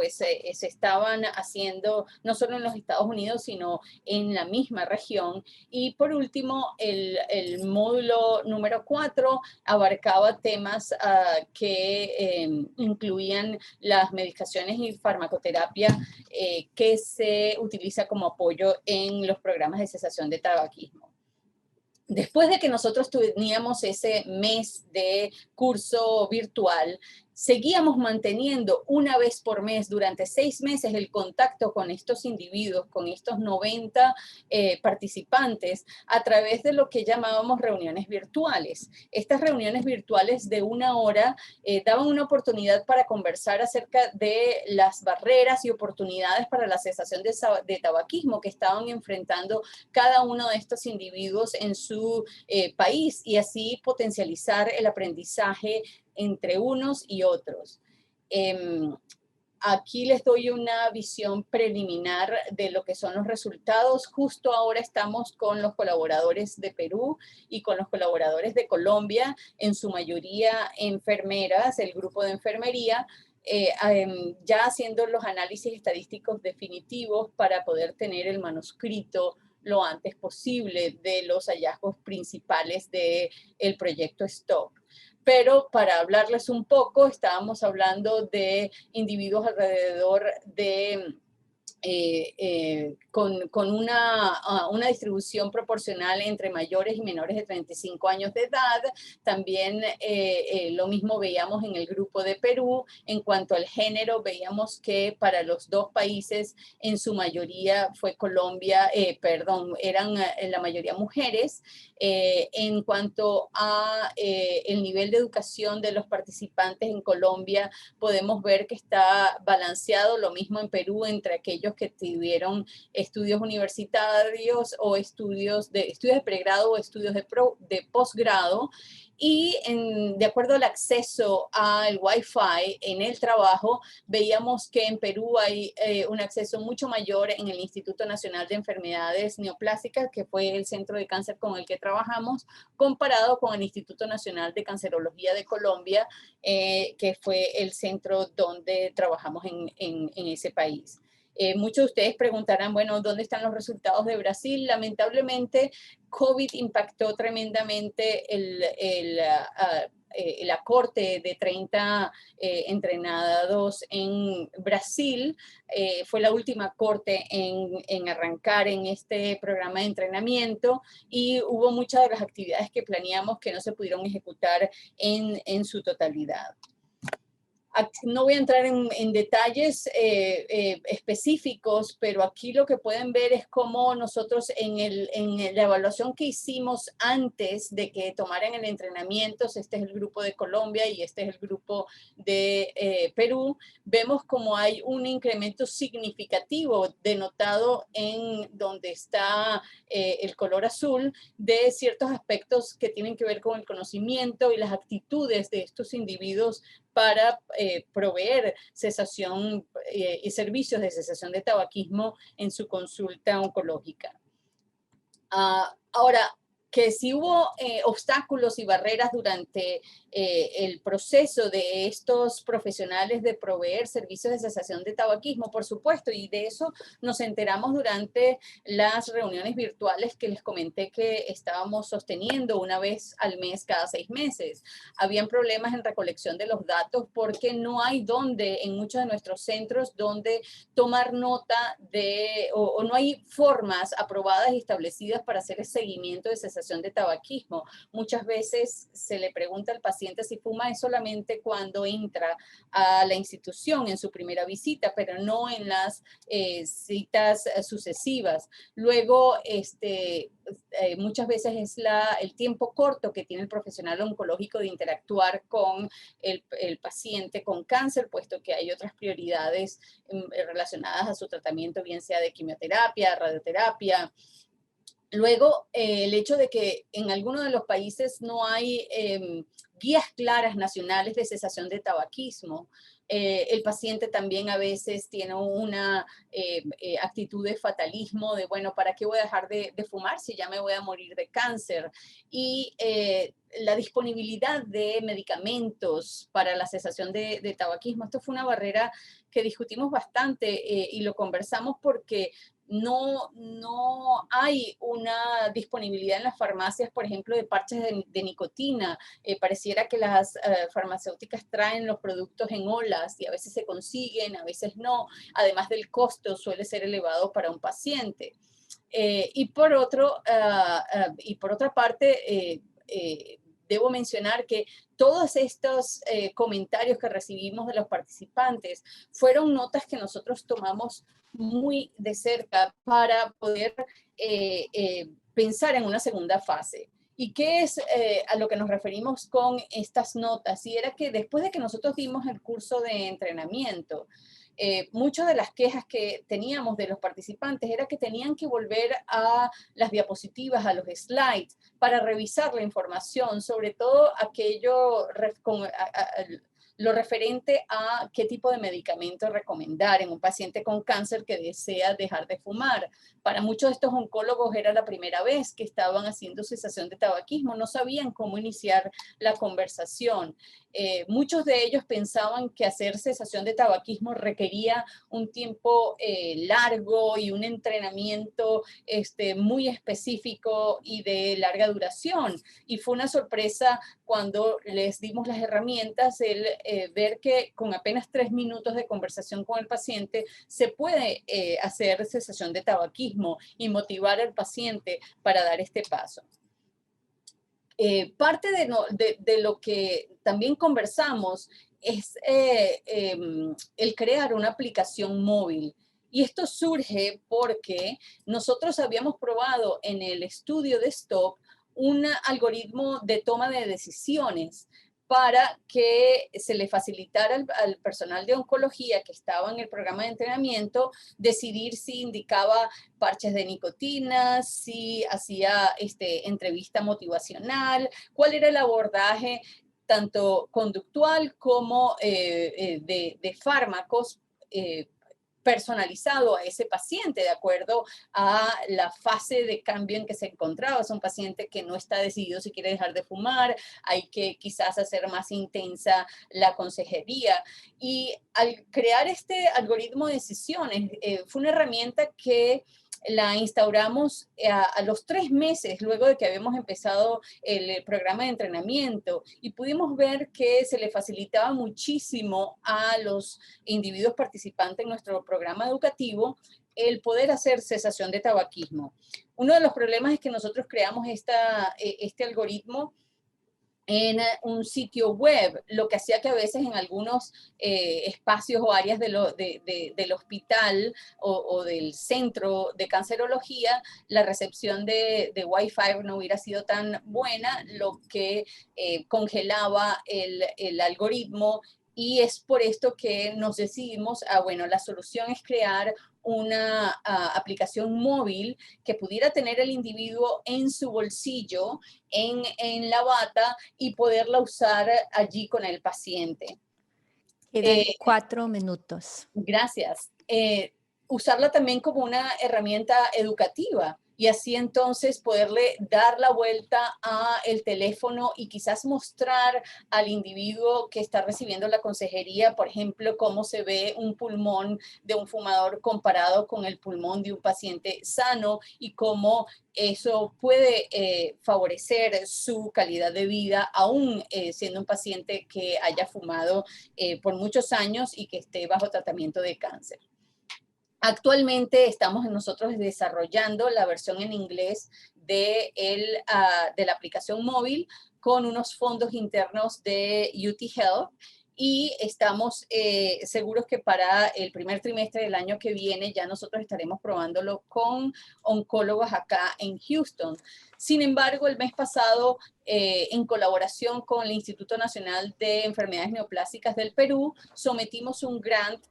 se estaban haciendo no solo en los Estados Unidos, sino en la misma región. Y por último, el módulo número 4 abarcaba temas que incluían las medicaciones y farmacoterapia que se utiliza como apoyo en los programas de cesación de tabaquismo. Después de que nosotros teníamos ese mes de curso virtual, seguíamos manteniendo una vez por mes durante 6 meses el contacto con estos individuos, con estos 90 participantes a través de lo que llamábamos reuniones virtuales. Estas reuniones virtuales de 1 hora daban una oportunidad para conversar acerca de las barreras y oportunidades para la cesación de tabaquismo que estaban enfrentando cada uno de estos individuos en su país y así potencializar el aprendizaje entre unos y otros. Aquí les doy una visión preliminar de lo que son los resultados. Justo ahora estamos con los colaboradores de Perú y con los colaboradores de Colombia, en su mayoría enfermeras, el grupo de enfermería, ya haciendo los análisis estadísticos definitivos para poder tener el manuscrito lo antes posible de los hallazgos principales del proyecto STOP. Pero para hablarles un poco, estábamos hablando de individuos alrededor de con una distribución proporcional entre mayores y menores de 35 años de edad. También lo mismo veíamos en el grupo de Perú. En cuanto al género, veíamos que para los dos países, en su mayoría fue Colombia, eran la mayoría mujeres. En cuanto a el nivel de educación de los participantes en Colombia, podemos ver que está balanceado, lo mismo en Perú, entre aquellos que tuvieron estudios universitarios o estudios de pregrado o estudios de posgrado. Y de acuerdo al acceso al Wi-Fi en el trabajo, veíamos que en Perú hay un acceso mucho mayor en el Instituto Nacional de Enfermedades Neoplásicas, que fue el centro de cáncer con el que trabajamos, comparado con el Instituto Nacional de Cancerología de Colombia, que fue el centro donde trabajamos en ese país. Muchos de ustedes preguntarán, bueno, ¿dónde están los resultados de Brasil? Lamentablemente, COVID impactó tremendamente el acorte de 30 entrenados en Brasil. Fue la última corte en arrancar en este programa de entrenamiento y hubo muchas de las actividades que planeamos que no se pudieron ejecutar en su totalidad. No voy a entrar en detalles específicos, pero aquí lo que pueden ver es cómo nosotros en la evaluación que hicimos antes de que tomaran el entrenamiento, este es el grupo de Colombia y este es el grupo de Perú, vemos como hay un incremento significativo denotado en donde está el color azul de ciertos aspectos que tienen que ver con el conocimiento y las actitudes de estos individuos para proveer cesación y servicios de cesación de tabaquismo en su consulta oncológica. Ahora, que si hubo obstáculos y barreras durante el proceso de estos profesionales de proveer servicios de cesación de tabaquismo, por supuesto, y de eso nos enteramos durante las reuniones virtuales que les comenté que estábamos sosteniendo una vez al mes, cada 6 meses. Habían problemas en recolección de los datos porque no hay en muchos de nuestros centros, donde tomar nota o no hay formas aprobadas y establecidas para hacer el seguimiento de cesación de tabaquismo. Muchas veces se le pregunta al paciente si fuma es solamente cuando entra a la institución en su primera visita, pero no en las citas sucesivas. Luego, muchas veces es el tiempo corto que tiene el profesional oncológico de interactuar con el paciente con cáncer, puesto que hay otras prioridades relacionadas a su tratamiento, bien sea de quimioterapia, radioterapia. Luego, el hecho de que en algunos de los países no hay guías claras nacionales de cesación de tabaquismo. El paciente también a veces tiene una actitud de fatalismo, de bueno, ¿para qué voy a dejar de fumar si ya me voy a morir de cáncer? Y la disponibilidad de medicamentos para la cesación de tabaquismo, esto fue una barrera que discutimos bastante y lo conversamos porque no hay una disponibilidad en las farmacias, por ejemplo, de parches de nicotina. Pareciera que las farmacéuticas traen los productos en olas y a veces se consiguen, a veces no. Además del costo suele ser elevado para un paciente. Y por otra parte, debo mencionar que todos estos comentarios que recibimos de los participantes fueron notas que nosotros tomamos muy de cerca para poder pensar en una segunda fase. ¿Y qué es a lo que nos referimos con estas notas? Y era que después de que nosotros dimos el curso de entrenamiento, muchas de las quejas que teníamos de los participantes era que tenían que volver a las diapositivas, a los slides, para revisar la información, sobre todo aquello lo referente a qué tipo de medicamento recomendar en un paciente con cáncer que desea dejar de fumar. Para muchos de estos oncólogos era la primera vez que estaban haciendo cesación de tabaquismo, no sabían cómo iniciar la conversación. Muchos de ellos pensaban que hacer cesación de tabaquismo requería un tiempo largo y un entrenamiento muy específico y de larga duración. Y fue una sorpresa cuando les dimos las herramientas, el ver que con apenas 3 minutos de conversación con el paciente se puede hacer cesación de tabaquismo y motivar al paciente para dar este paso. Parte de lo que también conversamos es el crear una aplicación móvil. Y esto surge porque nosotros habíamos probado en el estudio de STOP un algoritmo de toma de decisiones para que se le facilitara al personal de oncología que estaba en el programa de entrenamiento decidir si indicaba parches de nicotina, si hacía entrevista motivacional, cuál era el abordaje tanto conductual como de fármacos personalizado a ese paciente de acuerdo a la fase de cambio en que se encontraba. Es un paciente que no está decidido si quiere dejar de fumar, hay que quizás hacer más intensa la consejería. Y al crear este algoritmo de decisiones, fue una herramienta que la instauramos a los 3 meses luego de que habíamos empezado el programa de entrenamiento y pudimos ver que se le facilitaba muchísimo a los individuos participantes en nuestro programa educativo el poder hacer cesación de tabaquismo. Uno de los problemas es que nosotros creamos este algoritmo en un sitio web, lo que hacía que a veces en algunos espacios o áreas del hospital o del centro de cancerología, la recepción de Wi-Fi no hubiera sido tan buena, lo que congelaba el algoritmo. Y es por esto que nos decidimos, bueno, la solución es crear una aplicación móvil que pudiera tener el individuo en su bolsillo, en la bata y poderla usar allí con el paciente. Quedan 4 minutos. Gracias. Usarla también como una herramienta educativa y así entonces poderle dar la vuelta al teléfono y quizás mostrar al individuo que está recibiendo la consejería, por ejemplo, cómo se ve un pulmón de un fumador comparado con el pulmón de un paciente sano y cómo eso puede favorecer su calidad de vida, aún siendo un paciente que haya fumado por muchos años y que esté bajo tratamiento de cáncer. Actualmente estamos nosotros desarrollando la versión en inglés de la aplicación móvil con unos fondos internos de UT Health y estamos seguros que para el primer trimestre del año que viene ya nosotros estaremos probándolo con oncólogos acá en Houston. Sin embargo, el mes pasado, en colaboración con el Instituto Nacional de Enfermedades Neoplásicas del Perú, sometimos un grant,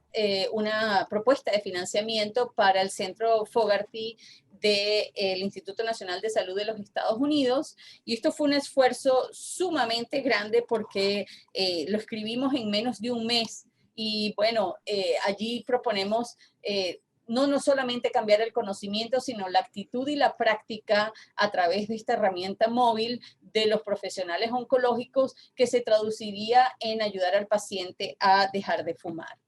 una propuesta de financiamiento para el Centro Fogarty del Instituto Nacional de Salud de los Estados Unidos, y esto fue un esfuerzo sumamente grande porque lo escribimos en menos de un mes, y bueno, allí proponemos no solamente cambiar el conocimiento, sino la actitud y la práctica a través de esta herramienta móvil de los profesionales oncológicos, que se traduciría en ayudar al paciente a dejar de fumar.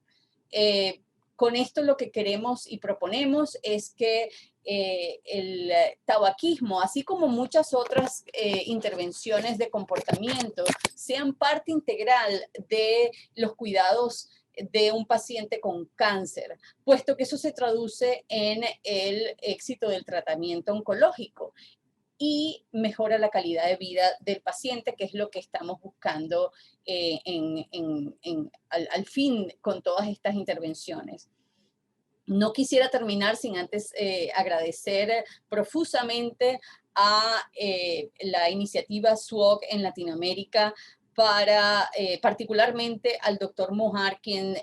Con esto lo que queremos y proponemos es que el tabaquismo, así como muchas otras intervenciones de comportamiento, sean parte integral de los cuidados de un paciente con cáncer, puesto que eso se traduce en el éxito del tratamiento oncológico y mejora la calidad de vida del paciente, que es lo que estamos buscando al fin con todas estas intervenciones. No quisiera terminar sin antes agradecer profusamente a la iniciativa SWOG en Latinoamérica, particularmente al doctor Mojar, quien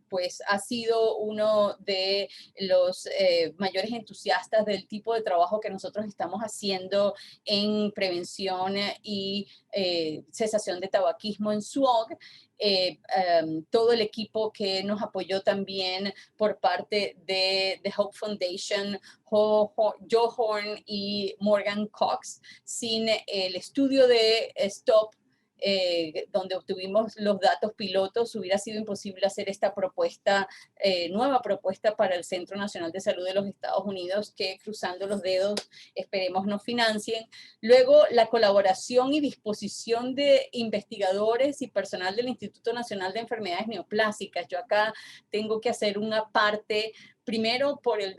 pues ha sido uno de los mayores entusiastas del tipo de trabajo que nosotros estamos haciendo en prevención y cesación de tabaquismo en SWOG. Todo el equipo que nos apoyó también por parte de The Hope Foundation, Joe Horn y Morgan Cox. Sin el estudio de STOP, donde obtuvimos los datos pilotos, hubiera sido imposible hacer esta propuesta, nueva propuesta para el Centro Nacional de Salud de los Estados Unidos, que, cruzando los dedos, esperemos nos financien. Luego, la colaboración y disposición de investigadores y personal del Instituto Nacional de Enfermedades Neoplásicas. Yo acá tengo que hacer una parte, primero por el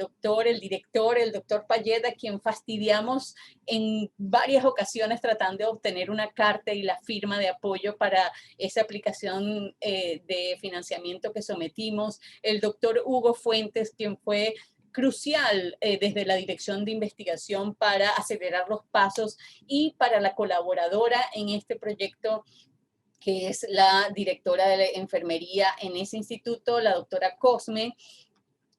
director, el doctor Payet, a quien fastidiamos en varias ocasiones tratando de obtener una carta y la firma de apoyo para esa aplicación de financiamiento que sometimos. El doctor Hugo Fuentes, quien fue crucial desde la Dirección de Investigación para acelerar los pasos, y para la colaboradora en este proyecto, que es la directora de la enfermería en ese instituto, la doctora Cosme,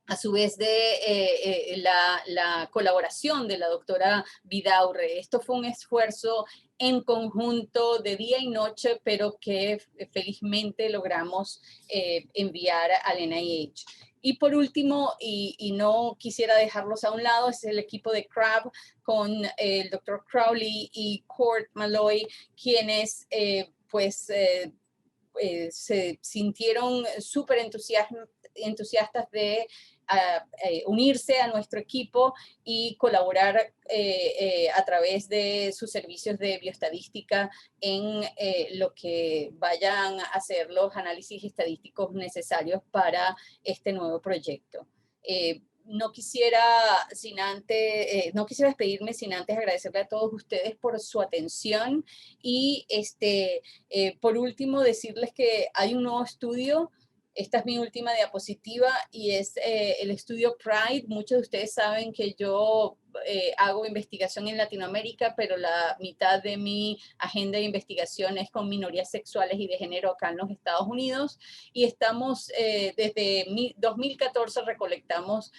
a su vez de la colaboración de la doctora Vidaurre. Esto fue un esfuerzo en conjunto de día y noche, pero que felizmente logramos enviar al NIH. Y por último, y no quisiera dejarlos a un lado, es el equipo de CRAB con el doctor Crowley y Court Malloy, quienes se sintieron súper entusiastas de unirse a nuestro equipo y colaborar a través de sus servicios de bioestadística en lo que vayan a ser los análisis estadísticos necesarios para este nuevo proyecto. No quisiera despedirme sin antes agradecerle a todos ustedes por su atención, y por último decirles que hay un nuevo estudio. Esta es mi última diapositiva y es el estudio PRIDE. Muchos de ustedes saben que yo hago investigación en Latinoamérica, pero la mitad de mi agenda de investigación es con minorías sexuales y de género acá en los Estados Unidos. Y estamos, desde 2014 recolectamos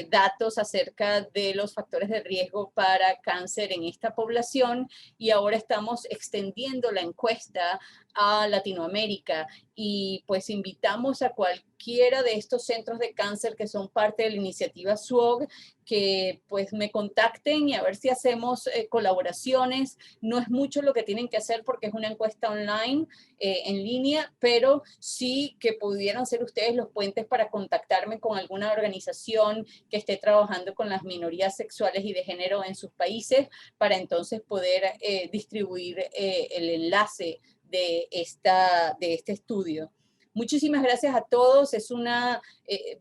datos acerca de los factores de riesgo para cáncer en esta población, y ahora estamos extendiendo la encuesta a Latinoamérica, y pues invitamos a cualquiera de estos centros de cáncer que son parte de la iniciativa SWOG que pues me contacten y a ver si hacemos colaboraciones. No es mucho lo que tienen que hacer porque es una encuesta online, en línea, pero sí que pudieran ser ustedes los puentes para contactarme con alguna organización que esté trabajando con las minorías sexuales y de género en sus países, para entonces poder distribuir el enlace de este estudio. Muchísimas gracias a todos. Es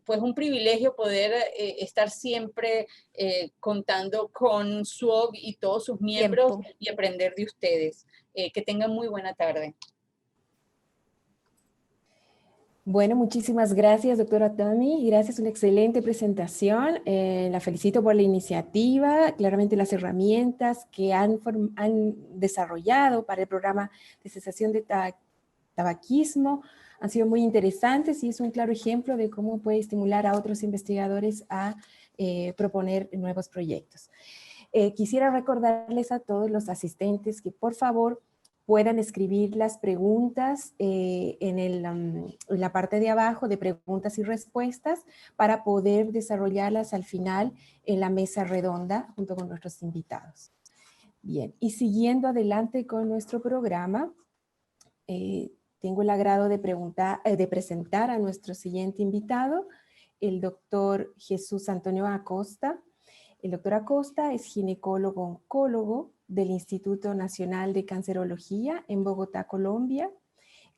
pues un privilegio poder estar siempre contando con SWOG y todos sus miembros y aprender de ustedes. Que tengan muy buena tarde. Bueno, muchísimas gracias, doctora Tami. Gracias, una excelente presentación. La felicito por la iniciativa, claramente las herramientas que han desarrollado para el programa de cesación de tabaquismo han sido muy interesantes y es un claro ejemplo de cómo puede estimular a otros investigadores a proponer nuevos proyectos. Quisiera recordarles a todos los asistentes que por favor puedan escribir las preguntas en la parte de abajo de preguntas y respuestas para poder desarrollarlas al final en la mesa redonda junto con nuestros invitados. Bien, y siguiendo adelante con nuestro programa, tengo el agrado de presentar a nuestro siguiente invitado, el doctor Jesús Antonio Acosta. El doctor Acosta es ginecólogo-oncólogo del Instituto Nacional de Cancerología en Bogotá, Colombia.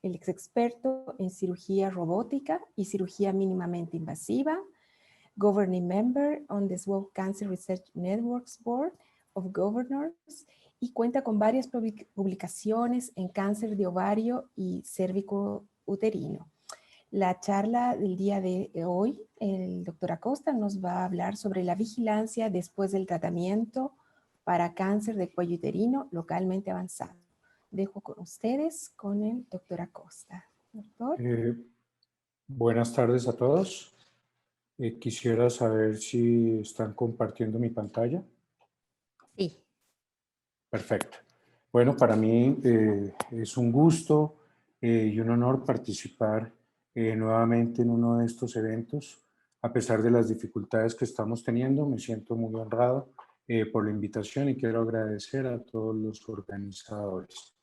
Él es experto en cirugía robótica y cirugía mínimamente invasiva, governing member on the Swell Cancer Research Networks Board of Governors y cuenta con varias publicaciones en cáncer de ovario y cérvico uterino. La charla del día de hoy, el doctor Acosta nos va a hablar sobre la vigilancia después del tratamiento para cáncer de cuello uterino localmente avanzado. Dejo con ustedes con el doctor Acosta. Doctor. Buenas tardes a todos. Quisiera saber si están compartiendo mi pantalla. Sí. Perfecto. Bueno, para mí es un gusto y un honor participar nuevamente en uno de estos eventos. A pesar de las dificultades que estamos teniendo, me siento muy honrado por la invitación y quiero agradecer a todos los organizadores.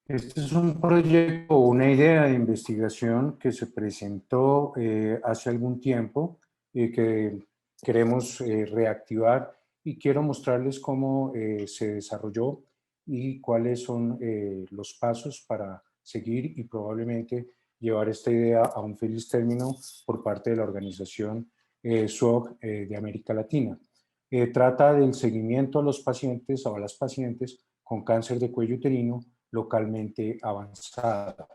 Este es un proyecto, una idea de investigación que se presentó hace algún tiempo y que queremos reactivar y quiero mostrarles cómo se desarrolló y cuáles son los pasos para seguir y probablemente llevar esta idea a un feliz término por parte de la organización SWOG de América Latina. Trata del seguimiento a los pacientes o a las pacientes con cáncer de cuello uterino localmente avanzada.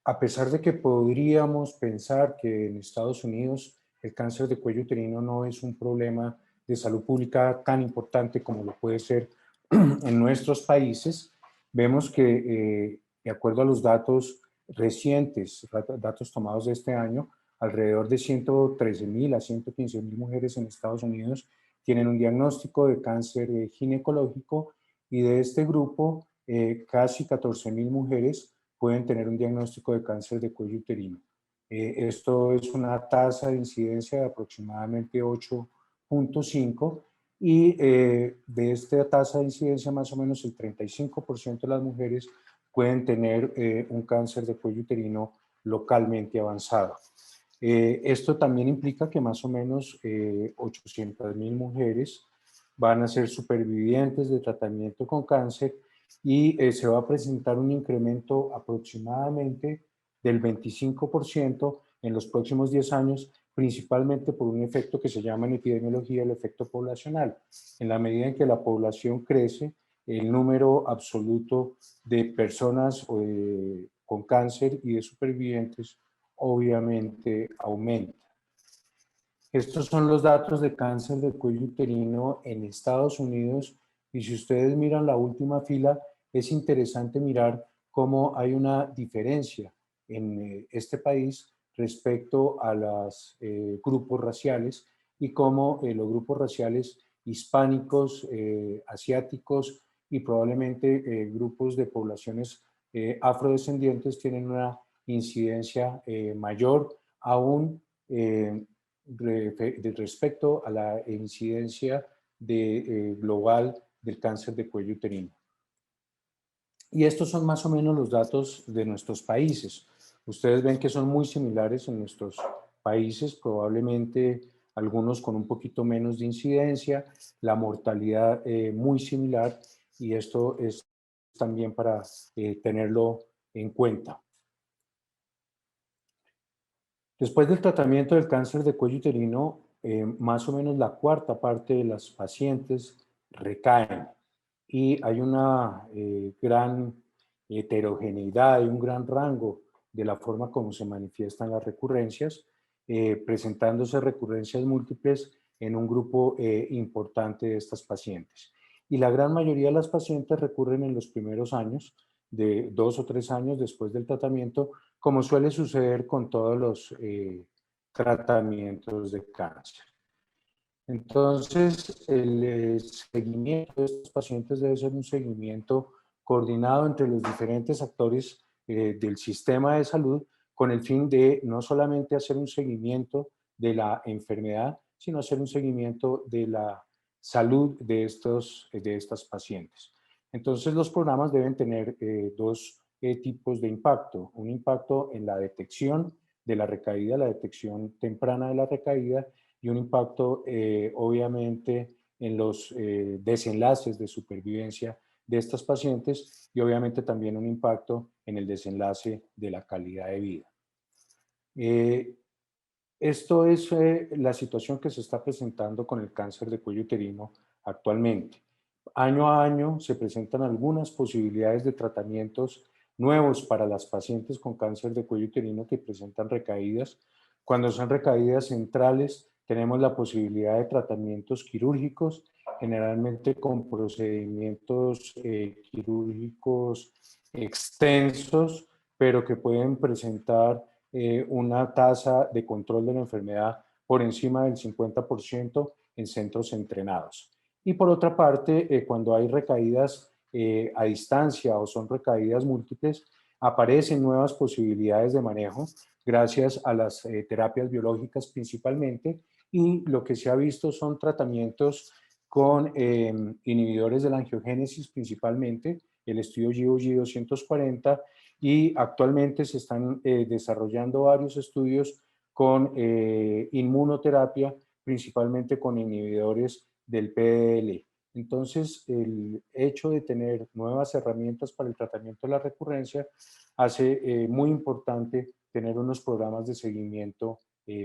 A pesar de que podríamos pensar que en Estados Unidos el cáncer de cuello uterino no es un problema de salud pública tan importante como lo puede ser en nuestros países, vemos que de acuerdo a los datos recientes, datos tomados de este año, alrededor de 113.000 a 115.000 mujeres en Estados Unidos tienen un diagnóstico de cáncer ginecológico y de este grupo casi 14.000 mujeres pueden tener un diagnóstico de cáncer de cuello uterino. Esto es una tasa de incidencia de aproximadamente 8.5 y de esta tasa de incidencia más o menos el 35% de las mujeres pueden tener un cáncer de cuello uterino localmente avanzado. Esto también implica que más o menos 800.000 mujeres van a ser supervivientes de tratamiento con cáncer y se va a presentar un incremento aproximadamente del 25% en los próximos 10 años, principalmente por un efecto que se llama en epidemiología el efecto poblacional. En la medida en que la población crece, el número absoluto de personas con cáncer y de supervivientes obviamente aumenta. Estos son los datos de cáncer de cuello uterino en Estados Unidos y si ustedes miran la última fila, es interesante mirar cómo hay una diferencia en este país respecto a los grupos raciales y cómo los grupos raciales hispánicos, asiáticos y probablemente grupos de poblaciones afrodescendientes tienen una incidencia mayor aún respecto a la incidencia global del cáncer de cuello uterino. Y estos son más o menos los datos de nuestros países. Ustedes ven que son muy similares en nuestros países, probablemente algunos con un poquito menos de incidencia, la mortalidad muy similar y esto es también para tenerlo en cuenta. Después del tratamiento del cáncer de cuello uterino, más o menos la cuarta parte de las pacientes recaen y hay una gran heterogeneidad y un gran rango de la forma como se manifiestan las recurrencias, presentándose recurrencias múltiples en un grupo importante de estas pacientes. Y la gran mayoría de las pacientes recurren en los primeros años, de 2 o 3 años después del tratamiento, como suele suceder con todos los tratamientos de cáncer. Entonces, el seguimiento de estos pacientes debe ser un seguimiento coordinado entre los diferentes actores del sistema de salud, con el fin de no solamente hacer un seguimiento de la enfermedad, sino hacer un seguimiento de la salud de estas pacientes. Entonces, los programas deben tener dos tipos de impacto. Un impacto en la detección de la recaída, la detección temprana de la recaída, y un impacto obviamente en los desenlaces de supervivencia de estas pacientes, y obviamente también un impacto en el desenlace de la calidad de vida. Esto es la situación que se está presentando con el cáncer de cuello uterino actualmente. Año a año se presentan algunas posibilidades de tratamientos nuevos para las pacientes con cáncer de cuello uterino que presentan recaídas. Cuando son recaídas centrales, tenemos la posibilidad de tratamientos quirúrgicos, generalmente con procedimientos quirúrgicos extensos, pero que pueden presentar una tasa de control de la enfermedad por encima del 50% en centros entrenados. Y por otra parte, cuando hay recaídas a distancia o son recaídas múltiples, aparecen nuevas posibilidades de manejo gracias a las terapias biológicas principalmente, y lo que se ha visto son tratamientos con inhibidores de la angiogénesis principalmente, el estudio GOG 240, y actualmente se están desarrollando varios estudios con inmunoterapia, principalmente con inhibidores del PDL. Entonces, el hecho de tener nuevas herramientas para el tratamiento de la recurrencia hace muy importante tener unos programas de seguimiento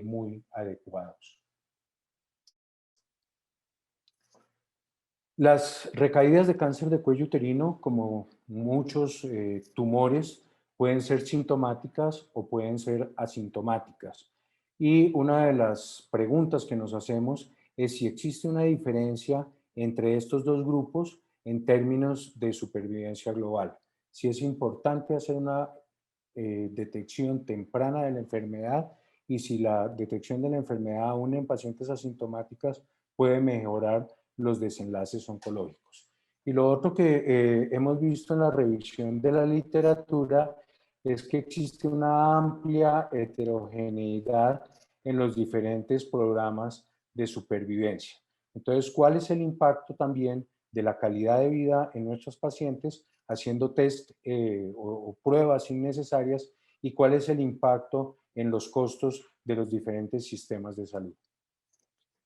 muy adecuados. Las recaídas de cáncer de cuello uterino, como muchos tumores, pueden ser sintomáticas o pueden ser asintomáticas. Y una de las preguntas que nos hacemos es si existe una diferencia entre estos dos grupos en términos de supervivencia global. Si es importante hacer una detección temprana de la enfermedad, y si la detección de la enfermedad aún en pacientes asintomáticas puede mejorar los desenlaces oncológicos. Y lo otro que hemos visto en la revisión de la literatura es que existe una amplia heterogeneidad en los diferentes programas de supervivencia. Entonces, ¿cuál es el impacto también de la calidad de vida en nuestros pacientes haciendo test o pruebas innecesarias, y cuál es el impacto en los costos de los diferentes sistemas de salud?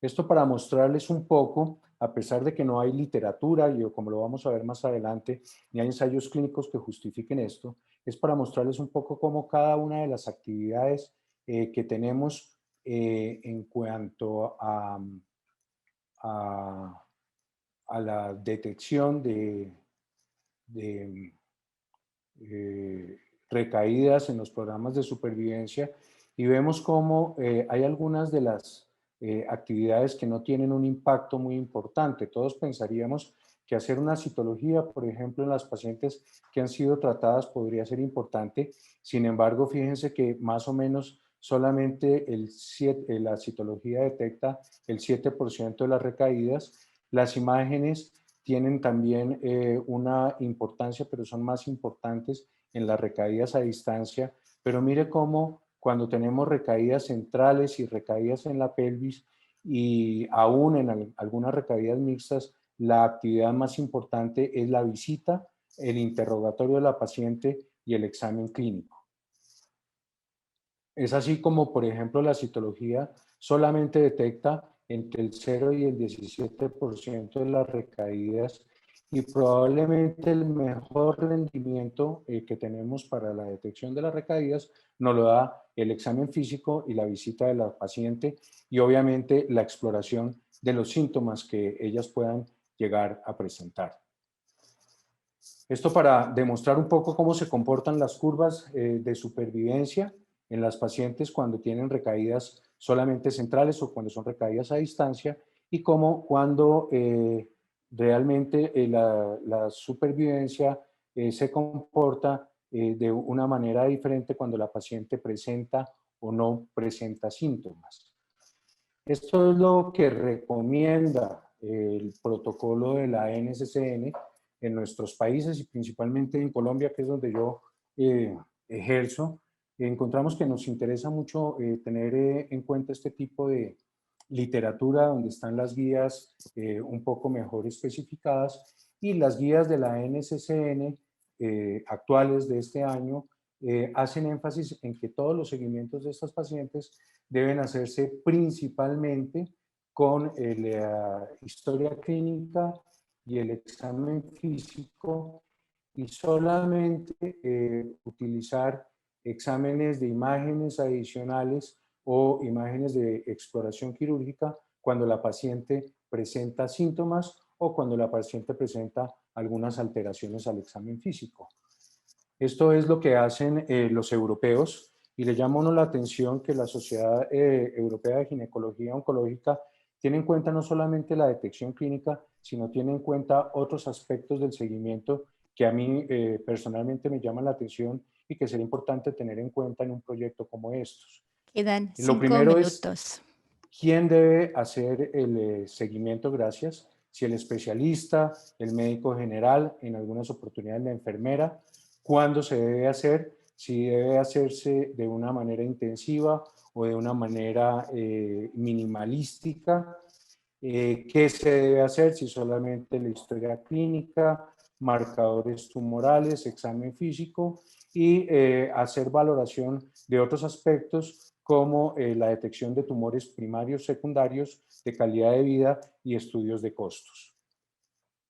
Esto para mostrarles un poco, a pesar de que no hay literatura, y como lo vamos a ver más adelante, ni hay ensayos clínicos que justifiquen esto, es para mostrarles un poco cómo cada una de las actividades que tenemos en cuanto a la detección de recaídas en los programas de supervivencia, y vemos cómo hay algunas de las actividades que no tienen un impacto muy importante. Todos pensaríamos que hacer una citología, por ejemplo, en las pacientes que han sido tratadas podría ser importante. Sin embargo, fíjense que más o menos solamente la citología detecta el 7% de las recaídas. Las imágenes tienen también una importancia, pero son más importantes en las recaídas a distancia. Pero mire cómo cuando tenemos recaídas centrales y recaídas en la pelvis, y aún en algunas recaídas mixtas, la actividad más importante es la visita, el interrogatorio de la paciente y el examen clínico. Es así como, por ejemplo, la citología solamente detecta entre el 0 y el 17% de las recaídas, y probablemente el mejor rendimiento que tenemos para la detección de las recaídas nos lo da el examen físico y la visita de la paciente, y obviamente la exploración de los síntomas que ellas puedan llegar a presentar. Esto para demostrar un poco cómo se comportan las curvas de supervivencia en las pacientes cuando tienen recaídas solamente centrales o cuando son recaídas a distancia, y cómo cuando realmente la supervivencia se comporta de una manera diferente cuando la paciente presenta o no presenta síntomas. Esto es lo que recomienda el protocolo de la NSCN en nuestros países y principalmente en Colombia, que es donde yo ejerzo. Encontramos que nos interesa mucho tener en cuenta este tipo de literatura donde están las guías un poco mejor especificadas y las guías de la NSCN actuales de este año hacen énfasis en que todos los seguimientos de estas pacientes deben hacerse principalmente con la historia clínica y el examen físico y solamente utilizar exámenes de imágenes adicionales o imágenes de exploración quirúrgica cuando la paciente presenta síntomas o cuando la paciente presenta algunas alteraciones al examen físico. Esto es lo que hacen los europeos y le llama a uno la atención que la Sociedad Europea de Ginecología Oncológica tiene en cuenta no solamente la detección clínica, sino tiene en cuenta otros aspectos del seguimiento que a mí personalmente me llaman la atención y que sería importante tener en cuenta en un proyecto como estos. Quedan Lo 5 primero minutos. es quién debe hacer el seguimiento, gracias. Si el especialista, el médico general, en algunas oportunidades la enfermera. ¿Cuándo se debe hacer? Si debe hacerse de una manera intensiva o de una manera minimalística. ¿Qué se debe hacer? Si solamente la historia clínica, marcadores tumorales, examen físico y hacer valoración de otros aspectos como la detección de tumores primarios, secundarios, de calidad de vida y estudios de costos.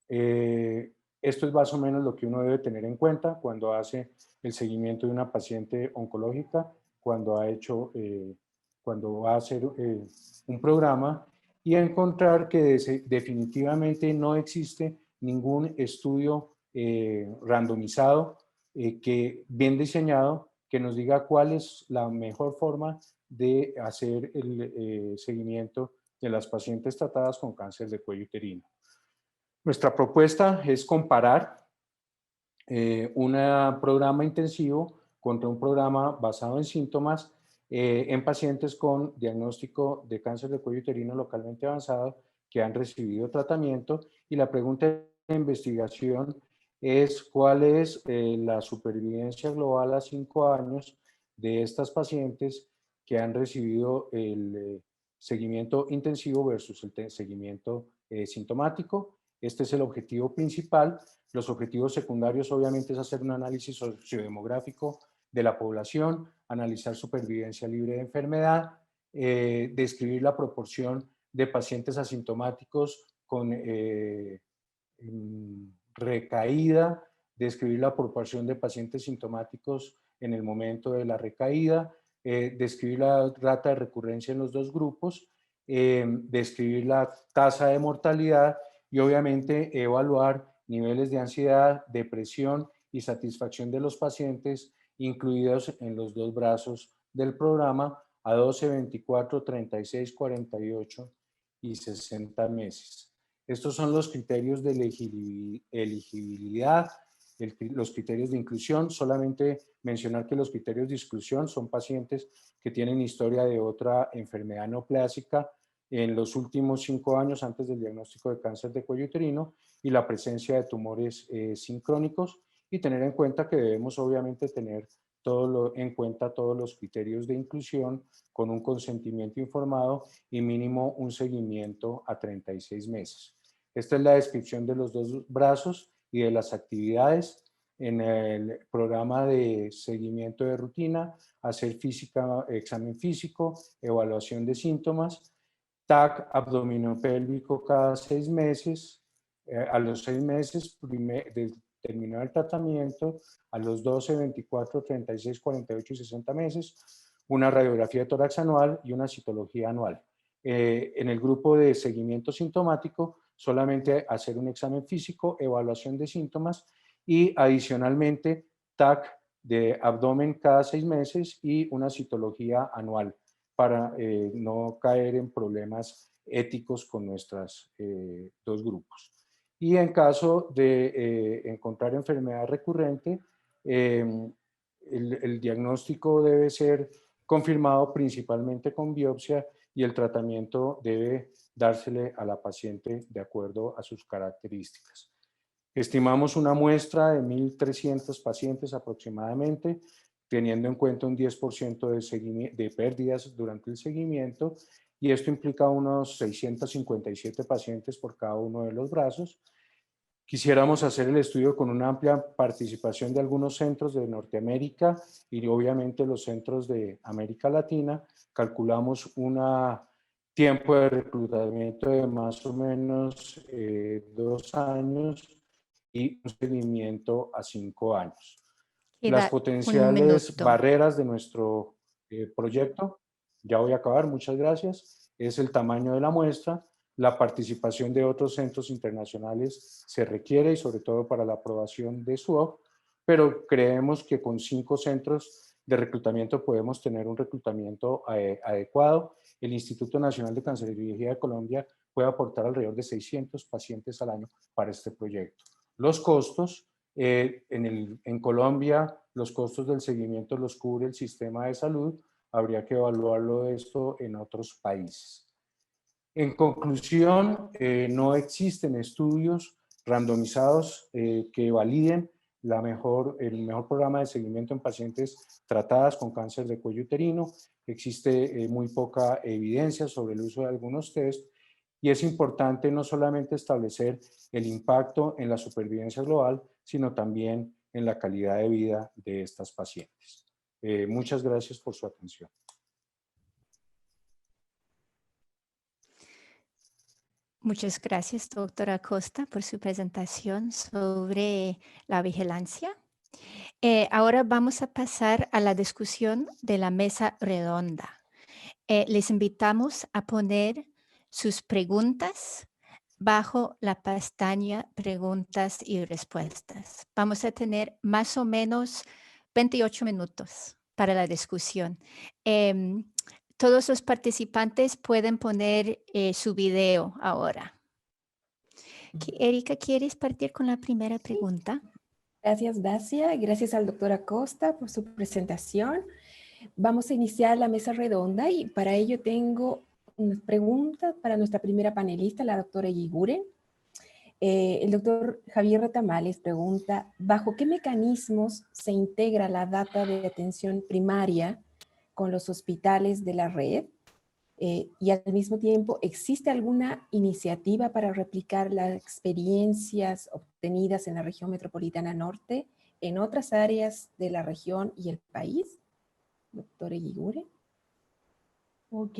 Esto es más o menos lo que uno debe tener en cuenta cuando hace el seguimiento de una paciente oncológica, cuando va a hacer un programa y encontrar que definitivamente no existe ningún estudio randomizado que bien diseñado que nos diga cuál es la mejor forma de hacer el seguimiento de las pacientes tratadas con cáncer de cuello uterino. Nuestra propuesta es comparar un programa intensivo contra un programa basado en síntomas en pacientes con diagnóstico de cáncer de cuello uterino localmente avanzado que han recibido tratamiento. Y la pregunta de investigación es cuál es la supervivencia global a 5 años de estas pacientes que han recibido el seguimiento intensivo versus el seguimiento sintomático. Este es el objetivo principal. Los objetivos secundarios obviamente es hacer un análisis sociodemográfico de la población, analizar supervivencia libre de enfermedad, describir la proporción de pacientes asintomáticos con recaída, describir la proporción de pacientes sintomáticos en el momento de la recaída, describir la rata de recurrencia en los dos grupos, describir la tasa de mortalidad y obviamente evaluar niveles de ansiedad, depresión y satisfacción de los pacientes incluidos en los dos brazos del programa a 12, 24, 36, 48 y 60 meses. Estos son los criterios de elegibilidad, los criterios de inclusión. Solamente mencionar que los criterios de exclusión son pacientes que tienen historia de otra enfermedad neoplásica en los últimos 5 años antes del diagnóstico de cáncer de cuello uterino y la presencia de tumores sincrónicos, y tener en cuenta que debemos obviamente tener en cuenta todos los criterios de inclusión con un consentimiento informado y mínimo un seguimiento a 36 meses. Esta es la descripción de los dos brazos y de las actividades en el programa de seguimiento de rutina, hacer examen físico, evaluación de síntomas, TAC abdominopélvico cada 6 meses, a los 6 meses de terminar el tratamiento, a los 12, 24, 36, 48 y 60 meses, una radiografía de tórax anual y una citología anual. En el grupo de seguimiento sintomático, solamente hacer un examen físico, evaluación de síntomas y adicionalmente TAC de abdomen cada 6 meses y una citología anual para no caer en problemas éticos con nuestros dos grupos. Y en caso de encontrar enfermedad recurrente, el diagnóstico debe ser confirmado principalmente con biopsia, y el tratamiento debe dársele a la paciente de acuerdo a sus características. Estimamos una muestra de 1.300 pacientes aproximadamente, teniendo en cuenta un 10% de pérdidas durante el seguimiento, y esto implica unos 657 pacientes por cada uno de los brazos. Quisiéramos hacer el estudio con una amplia participación de algunos centros de Norteamérica y obviamente los centros de América Latina. Calculamos un tiempo de reclutamiento de más o menos 2 años y un seguimiento a 5 años. Las potenciales barreras de nuestro proyecto, ya voy a acabar, muchas gracias, es el tamaño de la muestra. La participación de otros centros internacionales se requiere, y sobre todo para la aprobación de SWOG, pero creemos que con 5 centros de reclutamiento podemos tener un reclutamiento adecuado. El Instituto Nacional de Cancerología de Colombia puede aportar alrededor de 600 pacientes al año para este proyecto. Los costos, en Colombia, los costos del seguimiento los cubre el sistema de salud. Habría que evaluarlo esto en otros países. En conclusión, no existen estudios randomizados que validen el mejor programa de seguimiento en pacientes tratadas con cáncer de cuello uterino. Existe muy poca evidencia sobre el uso de algunos test, y es importante no solamente establecer el impacto en la supervivencia global, sino también en la calidad de vida de estas pacientes. Muchas gracias por su atención. Muchas gracias, doctora Acosta, por su presentación sobre la vigilancia. Ahora vamos a pasar a la discusión de la mesa redonda. Les invitamos a poner sus preguntas bajo la pestaña preguntas y respuestas. Vamos a tener más o menos 28 minutos para la discusión. Todos los participantes pueden poner su video ahora. Erika, ¿quieres partir con la primera pregunta? Gracias, Dacia. Gracias al doctor Acosta por su presentación. Vamos a iniciar la mesa redonda y para ello tengo unas preguntas para nuestra primera panelista, la doctora Eguiguren. El doctor Javier Retamales pregunta, ¿bajo qué mecanismos se integra la data de atención primaria con los hospitales de la red? Y al mismo tiempo, ¿existe alguna iniciativa para replicar las experiencias obtenidas en la región metropolitana norte en otras áreas de la región y el país? Doctora Eguiguren. Ok,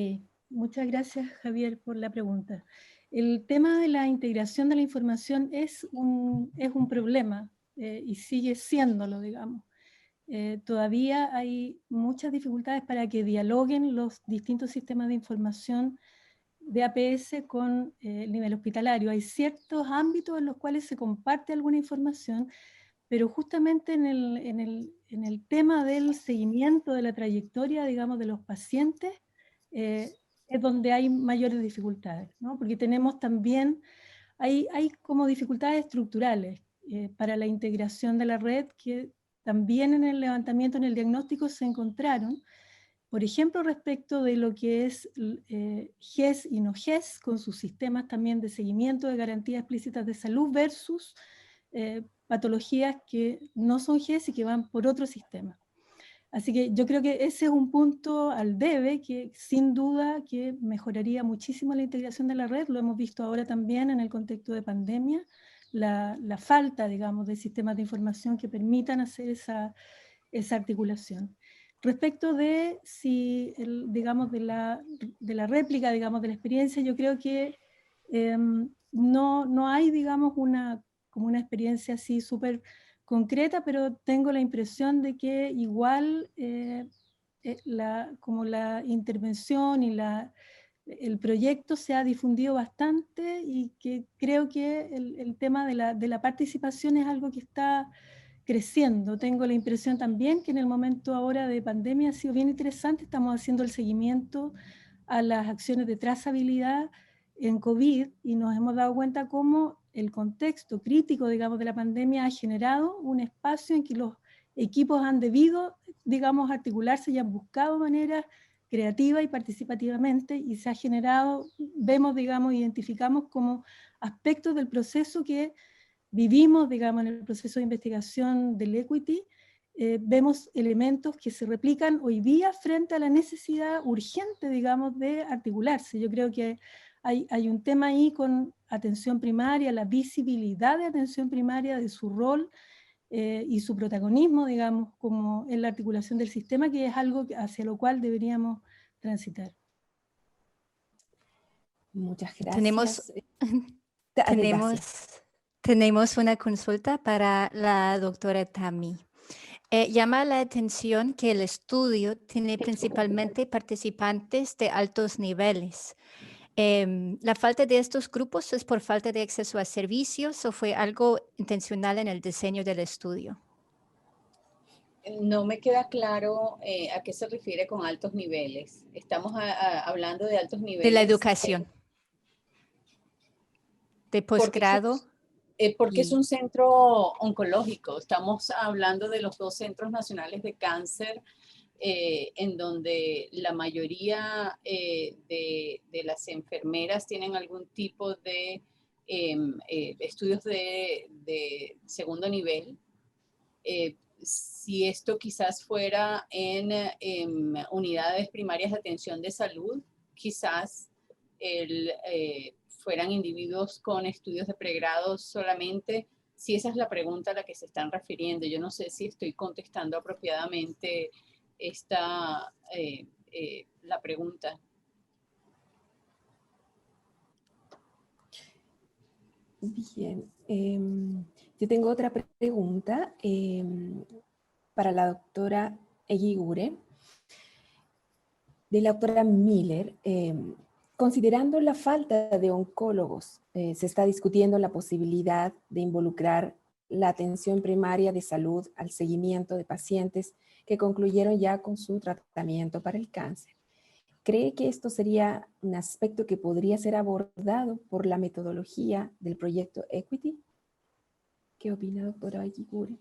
muchas gracias, Javier, por la pregunta. El tema de la integración de la información es un problema y sigue siéndolo, digamos. Todavía hay muchas dificultades para que dialoguen los distintos sistemas de información de APS con el nivel hospitalario. Hay ciertos ámbitos en los cuales se comparte alguna información, pero justamente en el tema del seguimiento de la trayectoria, digamos, de los pacientes, es donde hay mayores dificultades, ¿no? Porque tenemos también, hay como dificultades estructurales para la integración de la red que también en el levantamiento, en el diagnóstico se encontraron, por ejemplo, respecto de lo que es GES y no GES, con sus sistemas también de seguimiento de garantías explícitas de salud versus patologías que no son GES y que van por otro sistema. Así que yo creo que ese es un punto al debe que sin duda que mejoraría muchísimo la integración de la red. Lo hemos visto ahora también en el contexto de pandemia, la falta, digamos, de sistemas de información que permitan hacer esa articulación. Respecto de, si, digamos, de la réplica, digamos, de la experiencia, yo creo que no hay, digamos, como una experiencia así súper concreta, pero tengo la impresión de que igual como la intervención y el proyecto se ha difundido bastante y que creo que el tema de la participación es algo que está creciendo. Tengo la impresión también que en el momento ahora de pandemia ha sido bien interesante. Estamos haciendo el seguimiento a las acciones de trazabilidad en COVID y nos hemos dado cuenta cómo el contexto crítico, digamos, de la pandemia ha generado un espacio en que los equipos han debido digamos, articularse y han buscado maneras creativa y participativamente, y se ha generado, vemos, digamos, identificamos como aspectos del proceso que vivimos, digamos, en el proceso de investigación del equity, vemos elementos que se replican hoy día frente a la necesidad urgente, digamos, de articularse. Yo creo que hay un tema ahí con atención primaria, la visibilidad de atención primaria, de su rol y su protagonismo, digamos, como en la articulación del sistema, que es algo hacia lo cual deberíamos transitar. Muchas gracias. Tenemos una consulta para la doctora Tami. Llama la atención que el estudio tiene principalmente participantes de altos niveles. ¿La falta de estos grupos es por falta de acceso a servicios o fue algo intencional en el diseño del estudio? No me queda claro a qué se refiere con altos niveles. Estamos hablando de altos niveles. De la educación. De posgrado. Porque es un centro oncológico. Estamos hablando de los 2 centros nacionales de cáncer, en donde la mayoría de las enfermeras tienen algún tipo de estudios de segundo nivel. Si esto quizás fuera en unidades primarias de atención de salud, quizás fueran individuos con estudios de pregrado solamente, si esa es la pregunta a la que se están refiriendo. Yo no sé si estoy contestando apropiadamente la pregunta. Bien, yo tengo otra pregunta para la doctora Eguigure, de la doctora Miller. Considerando la falta de oncólogos, se está discutiendo la posibilidad de involucrar la atención primaria de salud al seguimiento de pacientes que concluyeron ya con su tratamiento para el cáncer. ¿Cree que esto sería un aspecto que podría ser abordado por la metodología del proyecto Equity? ¿Qué opina, doctora Eguigure?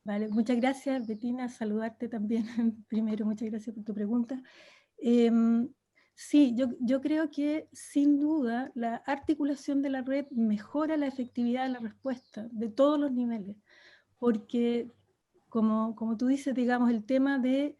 Vale, muchas gracias, Bettina. Saludarte también. Primero, muchas gracias por tu pregunta. Sí, yo creo que sin duda la articulación de la red mejora la efectividad de la respuesta de todos los niveles, porque como tú dices, digamos, el tema de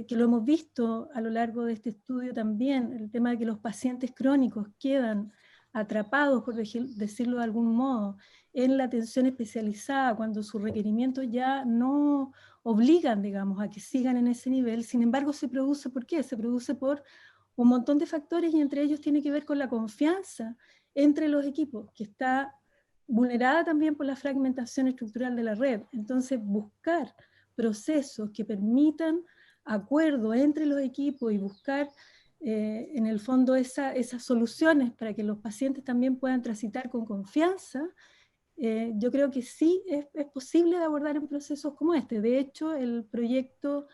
que lo hemos visto a lo largo de este estudio también, el tema de que los pacientes crónicos quedan atrapados, por decirlo de algún modo, en la atención especializada cuando sus requerimientos ya no obligan, digamos, a que sigan en ese nivel. Sin embargo, se produce, ¿por qué? Se produce por un montón de factores y entre ellos tiene que ver con la confianza entre los equipos, que está vulnerada también por la fragmentación estructural de la red. Entonces, buscar procesos que permitan acuerdo entre los equipos y buscar en el fondo esas soluciones para que los pacientes también puedan transitar con confianza, yo creo que sí es posible de abordar en procesos como este. De hecho, el proyecto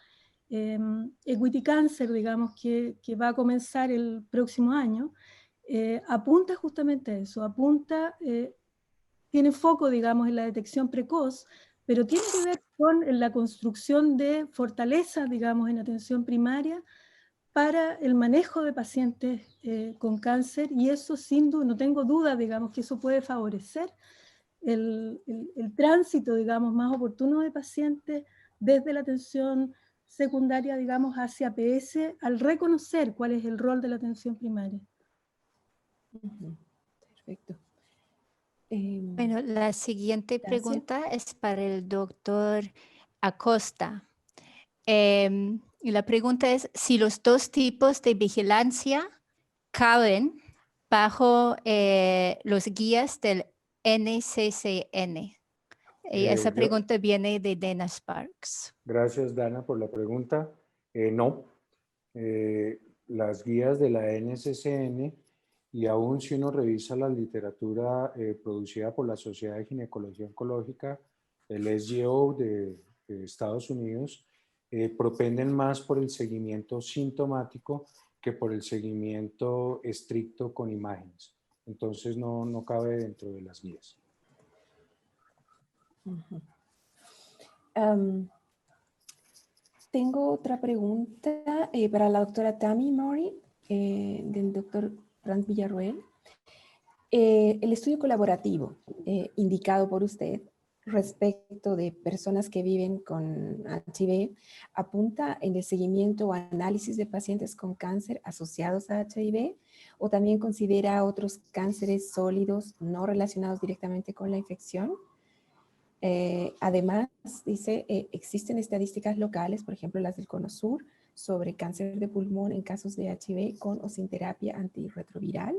Equity Cancer, digamos, que va a comenzar el próximo año, apunta justamente a eso, tiene foco, digamos, en la detección precoz, pero tiene que ver con la construcción de fortalezas, digamos, en atención primaria para el manejo de pacientes con cáncer, y eso sin duda, no tengo duda, digamos, que eso puede favorecer el tránsito, digamos, más oportuno de pacientes desde la atención secundaria, digamos, hacia PS, al reconocer cuál es el rol de la atención primaria. Perfecto. Bueno, la siguiente pregunta es para el doctor Acosta. Y la pregunta es si los 2 tipos de vigilancia caben bajo los guías del NCCN. Esa pregunta viene de Dana Sparks. Gracias, Dana, por la pregunta. No, las guías de la NCCN, y aún si uno revisa la literatura producida por la Sociedad de Ginecología Oncológica, el SGO de Estados Unidos, propenden más por el seguimiento sintomático que por el seguimiento estricto con imágenes. Entonces no cabe dentro de las guías. Tengo otra pregunta para la doctora Tammy Mori, del doctor Franz Villarroel. El estudio colaborativo indicado por usted respecto de personas que viven con HIV apunta en el seguimiento o análisis de pacientes con cáncer asociados a HIV, o también considera otros cánceres sólidos no relacionados directamente con la infección. Además, dice, existen estadísticas locales, por ejemplo las del Cono Sur, sobre cáncer de pulmón en casos de HIV con o sin terapia antirretroviral.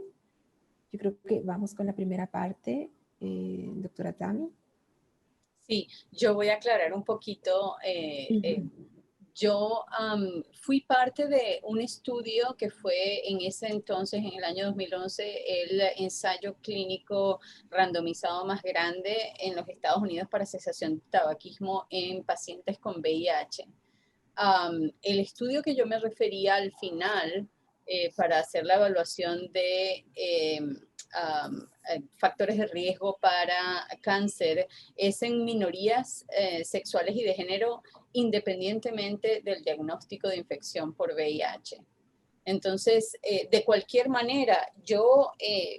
Yo creo que vamos con la primera parte, doctora Tammy. Sí, yo voy a aclarar un poquito. Yo fui parte de un estudio que fue en ese entonces, en el año 2011, el ensayo clínico randomizado más grande en los Estados Unidos para cesación de tabaquismo en pacientes con VIH. El estudio que yo me refería al final para hacer la evaluación de factores de riesgo para cáncer es en minorías sexuales y de género, independientemente del diagnóstico de infección por VIH. Entonces, de cualquier manera, yo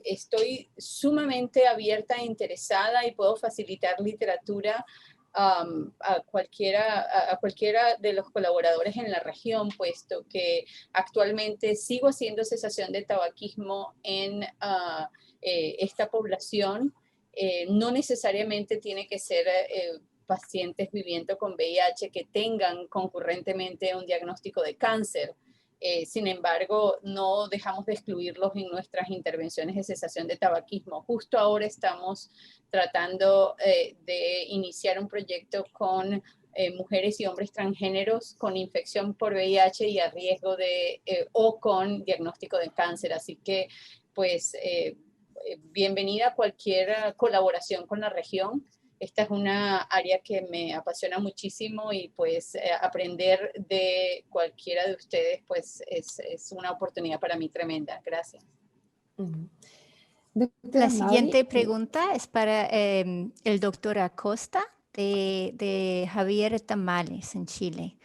estoy sumamente abierta e interesada y puedo facilitar literatura a cualquiera de los colaboradores en la región, puesto que actualmente sigo haciendo cesación de tabaquismo en esta población. No necesariamente tiene que ser pacientes viviendo con VIH que tengan concurrentemente un diagnóstico de cáncer. Sin embargo, no dejamos de excluirlos en nuestras intervenciones de cesación de tabaquismo. Justo ahora estamos tratando de iniciar un proyecto con mujeres y hombres transgéneros con infección por VIH y a riesgo de, o con diagnóstico de cáncer. Así que, pues, bienvenida a cualquier colaboración con la región. Esta es una área que me apasiona muchísimo y pues aprender de cualquiera de ustedes pues es una oportunidad para mí tremenda. Gracias. La siguiente pregunta es para el doctor Acosta de Javier Tamales en Chile.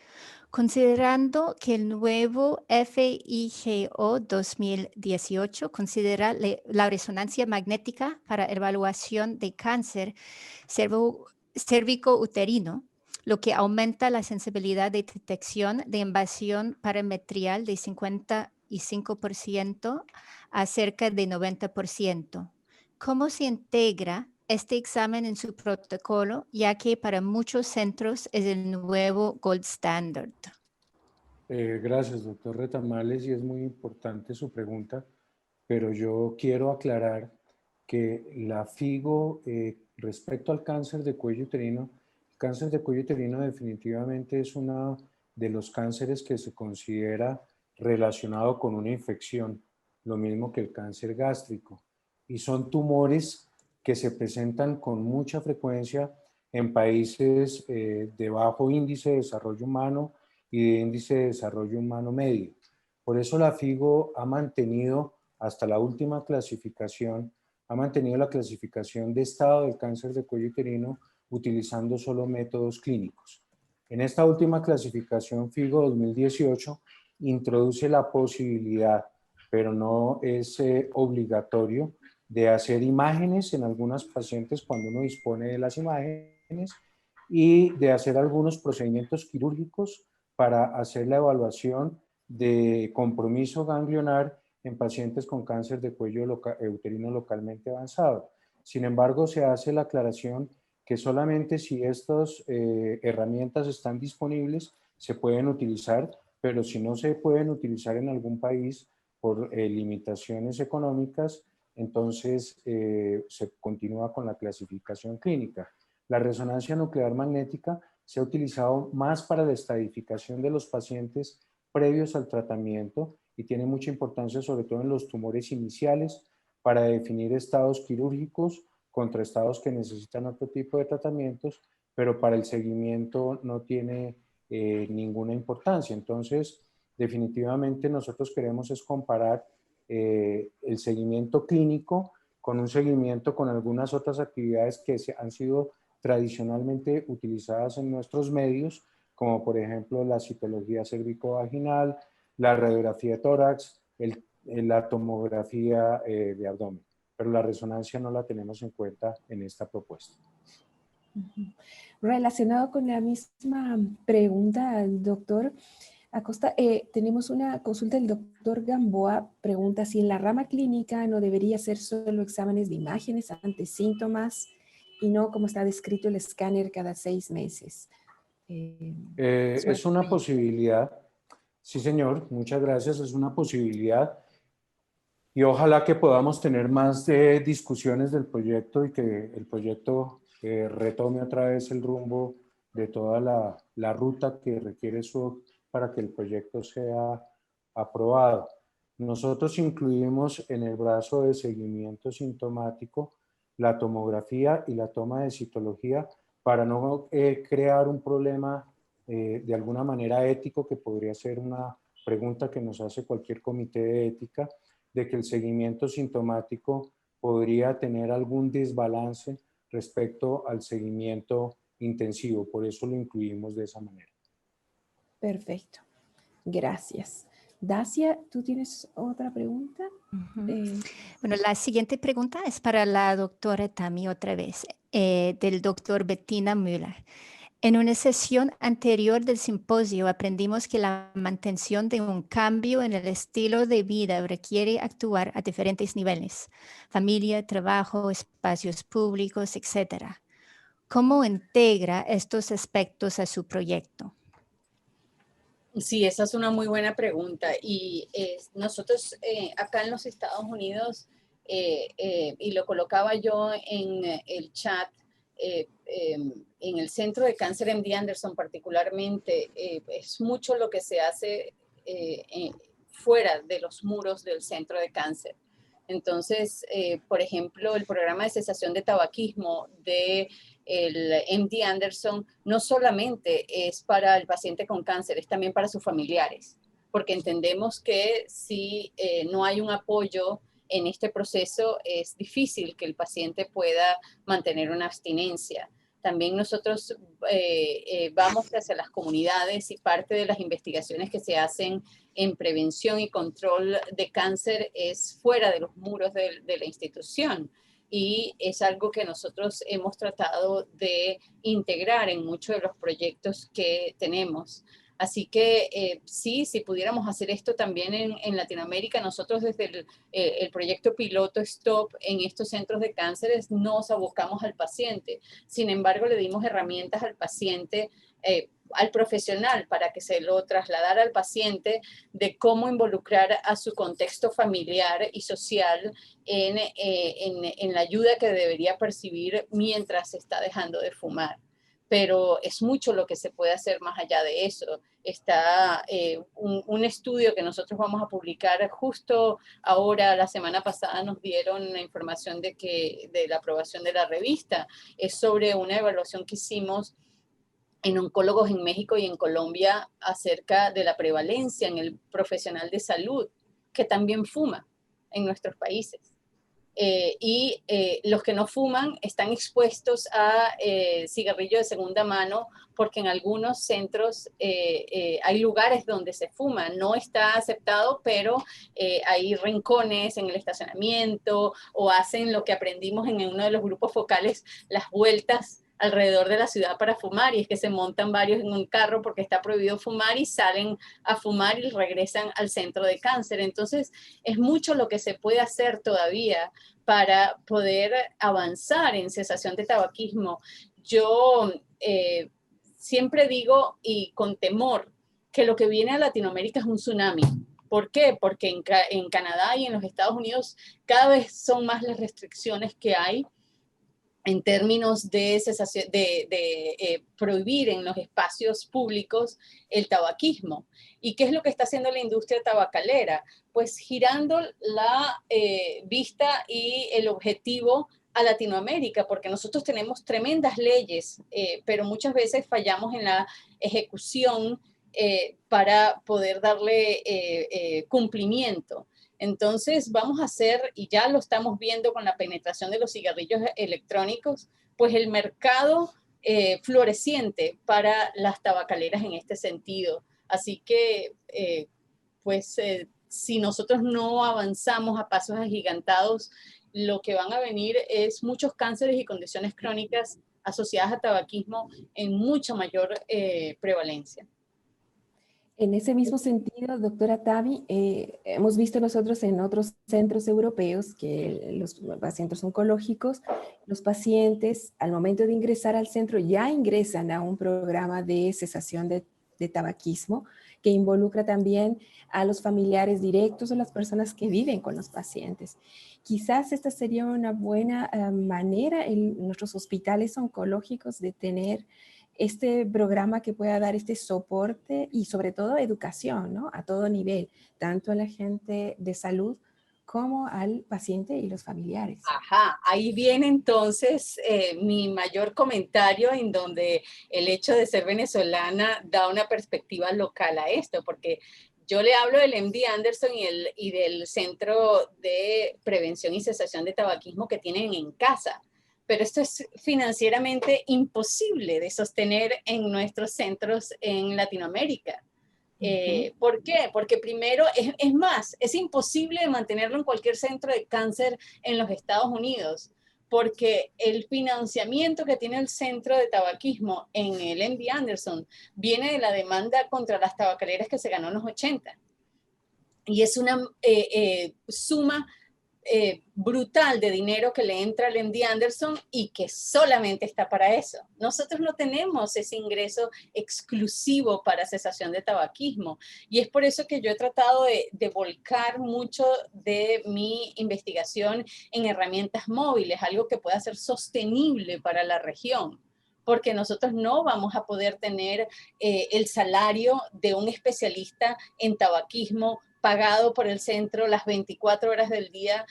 Considerando que el nuevo FIGO 2018 considera la resonancia magnética para evaluación de cáncer cérvico-uterino, lo que aumenta la sensibilidad de detección de invasión parametrial de 55% a cerca de 90%. ¿Cómo se integra este examen en su protocolo, ya que para muchos centros es el nuevo gold standard? Gracias, doctor Retamales, y es muy importante su pregunta, pero yo quiero aclarar que la FIGO respecto al cáncer de cuello uterino, el cáncer de cuello uterino definitivamente es uno de los cánceres que se considera relacionado con una infección, lo mismo que el cáncer gástrico, y son tumores que se presentan con mucha frecuencia en países de bajo índice de desarrollo humano y de índice de desarrollo humano medio. Por eso la FIGO ha mantenido hasta la última clasificación, ha mantenido la clasificación de estado del cáncer de cuello uterino utilizando solo métodos clínicos. En esta última clasificación FIGO 2018 introduce la posibilidad, pero no es obligatorio, de hacer imágenes en algunas pacientes cuando uno dispone de las imágenes y de hacer algunos procedimientos quirúrgicos para hacer la evaluación de compromiso ganglionar en pacientes con cáncer de cuello uterino localmente avanzado. Sin embargo, se hace la aclaración que solamente si estas herramientas están disponibles se pueden utilizar, pero si no se pueden utilizar en algún país por limitaciones económicas, entonces se continúa con la clasificación clínica. La resonancia nuclear magnética se ha utilizado más para la estadificación de los pacientes previos al tratamiento y tiene mucha importancia sobre todo en los tumores iniciales para definir estados quirúrgicos contra estados que necesitan otro tipo de tratamientos, pero para el seguimiento no tiene ninguna importancia. Entonces, definitivamente nosotros queremos es comparar el seguimiento clínico con un seguimiento con algunas otras actividades que han sido tradicionalmente utilizadas en nuestros medios como por ejemplo la citología cervicovaginal, la radiografía de tórax, la tomografía de abdomen. Pero la resonancia no la tenemos en cuenta en esta propuesta. Relacionado con la misma pregunta, doctor Acosta, tenemos una consulta del doctor Gamboa. Pregunta si en la rama clínica no debería ser solo exámenes de imágenes ante síntomas y no como está descrito el escáner cada 6 meses. Es una posibilidad. Sí, señor. Muchas gracias. Es una posibilidad. Y ojalá que podamos tener más discusiones del proyecto y que el proyecto retome otra vez el rumbo de toda la ruta que requiere para que el proyecto sea aprobado. Nosotros incluimos en el brazo de seguimiento sintomático la tomografía y la toma de citología para no crear un problema de alguna manera ético, que podría ser una pregunta que nos hace cualquier comité de ética, de que el seguimiento sintomático podría tener algún desbalance respecto al seguimiento intensivo. Por eso lo incluimos de esa manera. Perfecto. Gracias. Dacia, ¿tú tienes otra pregunta? Bueno, la siguiente pregunta es para la doctora Tami otra vez, del doctor Bettina Müller. En una sesión anterior del simposio aprendimos que la mantención de un cambio en el estilo de vida requiere actuar a diferentes niveles: familia, trabajo, espacios públicos, etc. ¿Cómo integra estos aspectos a su proyecto? Sí, esa es una muy buena pregunta. Y nosotros acá en los Estados Unidos, y lo colocaba yo en el chat, en el Centro de Cáncer MD Anderson particularmente, es mucho lo que se hace fuera de los muros del Centro de Cáncer. Entonces, por ejemplo, el programa de cesación de tabaquismo del MD Anderson no solamente es para el paciente con cáncer, es también para sus familiares, porque entendemos que si no hay un apoyo en este proceso, es difícil que el paciente pueda mantener una abstinencia. También nosotros vamos hacia las comunidades, y parte de las investigaciones que se hacen en prevención y control de cáncer es fuera de los muros de la institución. Y es algo que nosotros hemos tratado de integrar en muchos de los proyectos que tenemos. Así que sí, si pudiéramos hacer esto también en Latinoamérica, nosotros desde el proyecto piloto STOP en estos centros de cánceres nos abocamos al paciente. Sin embargo, le dimos herramientas al paciente, al profesional, para que se lo trasladara al paciente de cómo involucrar a su contexto familiar y social en la ayuda que debería percibir mientras se está dejando de fumar. Pero es mucho lo que se puede hacer más allá de eso. Está un estudio que nosotros vamos a publicar justo ahora. La semana pasada nos dieron la información de la aprobación de la revista. Es sobre una evaluación que hicimos en oncólogos en México y en Colombia acerca de la prevalencia en el profesional de salud que también fuma en nuestros países. Los que no fuman están expuestos a cigarrillo de segunda mano, porque en algunos centros hay lugares donde se fuma. No está aceptado, pero hay rincones en el estacionamiento, o hacen lo que aprendimos en uno de los grupos focales, las vueltas alrededor de la ciudad para fumar, y es que se montan varios en un carro porque está prohibido fumar y salen a fumar y regresan al centro de cáncer. Entonces, es mucho lo que se puede hacer todavía para poder avanzar en cesación de tabaquismo. Yo siempre digo, y con temor, que lo que viene a Latinoamérica es un tsunami. ¿Por qué? Porque en Canadá y en los Estados Unidos cada vez son más las restricciones que hay en términos de prohibir en los espacios públicos el tabaquismo. ¿Y qué es lo que está haciendo la industria tabacalera? Pues girando la vista y el objetivo a Latinoamérica, porque nosotros tenemos tremendas leyes, pero muchas veces fallamos en la ejecución para poder darle cumplimiento. Entonces vamos a hacer, y ya lo estamos viendo con la penetración de los cigarrillos electrónicos, pues el mercado floreciente para las tabacaleras en este sentido. Así que, si nosotros no avanzamos a pasos agigantados, lo que van a venir es muchos cánceres y condiciones crónicas asociadas a tabaquismo en mucha mayor prevalencia. En ese mismo sentido, doctora Tavi, hemos visto nosotros en otros centros europeos que los pacientes oncológicos, los pacientes al momento de ingresar al centro ya ingresan a un programa de cesación de tabaquismo que involucra también a los familiares directos o las personas que viven con los pacientes. Quizás esta sería una buena manera en nuestros hospitales oncológicos de tener este programa que pueda dar este soporte y sobre todo educación, ¿no? A todo nivel, tanto a la gente de salud como al paciente y los familiares. Ajá, ahí viene entonces mi mayor comentario en donde el hecho de ser venezolana da una perspectiva local a esto, porque yo le hablo del MD Anderson y del Centro de Prevención y Cesación de Tabaquismo que tienen en casa. Pero esto es financieramente imposible de sostener en nuestros centros en Latinoamérica. ¿Por qué? Porque primero, es más, es imposible mantenerlo en cualquier centro de cáncer en los Estados Unidos, porque el financiamiento que tiene el centro de tabaquismo en el MD Anderson viene de la demanda contra las tabacaleras que se ganó en los 80. Y es una suma brutal de dinero que le entra al MD Anderson y que solamente está para eso. Nosotros no tenemos ese ingreso exclusivo para cesación de tabaquismo y es por eso que yo he tratado de volcar mucho de mi investigación en herramientas móviles, algo que pueda ser sostenible para la región, porque nosotros no vamos a poder tener el salario de un especialista en tabaquismo pagado por el centro las 24 horas del día,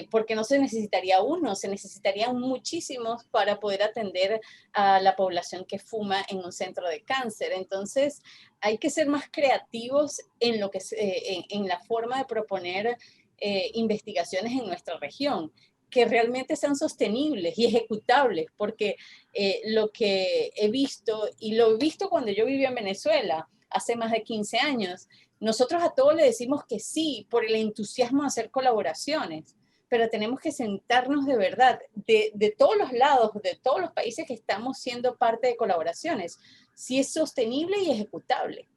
porque no se necesitaría uno, se necesitarían muchísimos para poder atender a la población que fuma en un centro de cáncer. Entonces, hay que ser más creativos en, en la forma de proponer investigaciones en nuestra región, que realmente sean sostenibles y ejecutables, porque lo que he visto, y lo he visto cuando yo vivía en Venezuela, hace más de 15 años, nosotros a todos le decimos que sí por el entusiasmo de hacer colaboraciones, pero tenemos que sentarnos de verdad, de todos los lados, de todos los países que estamos siendo parte de colaboraciones, si es sostenible y ejecutable,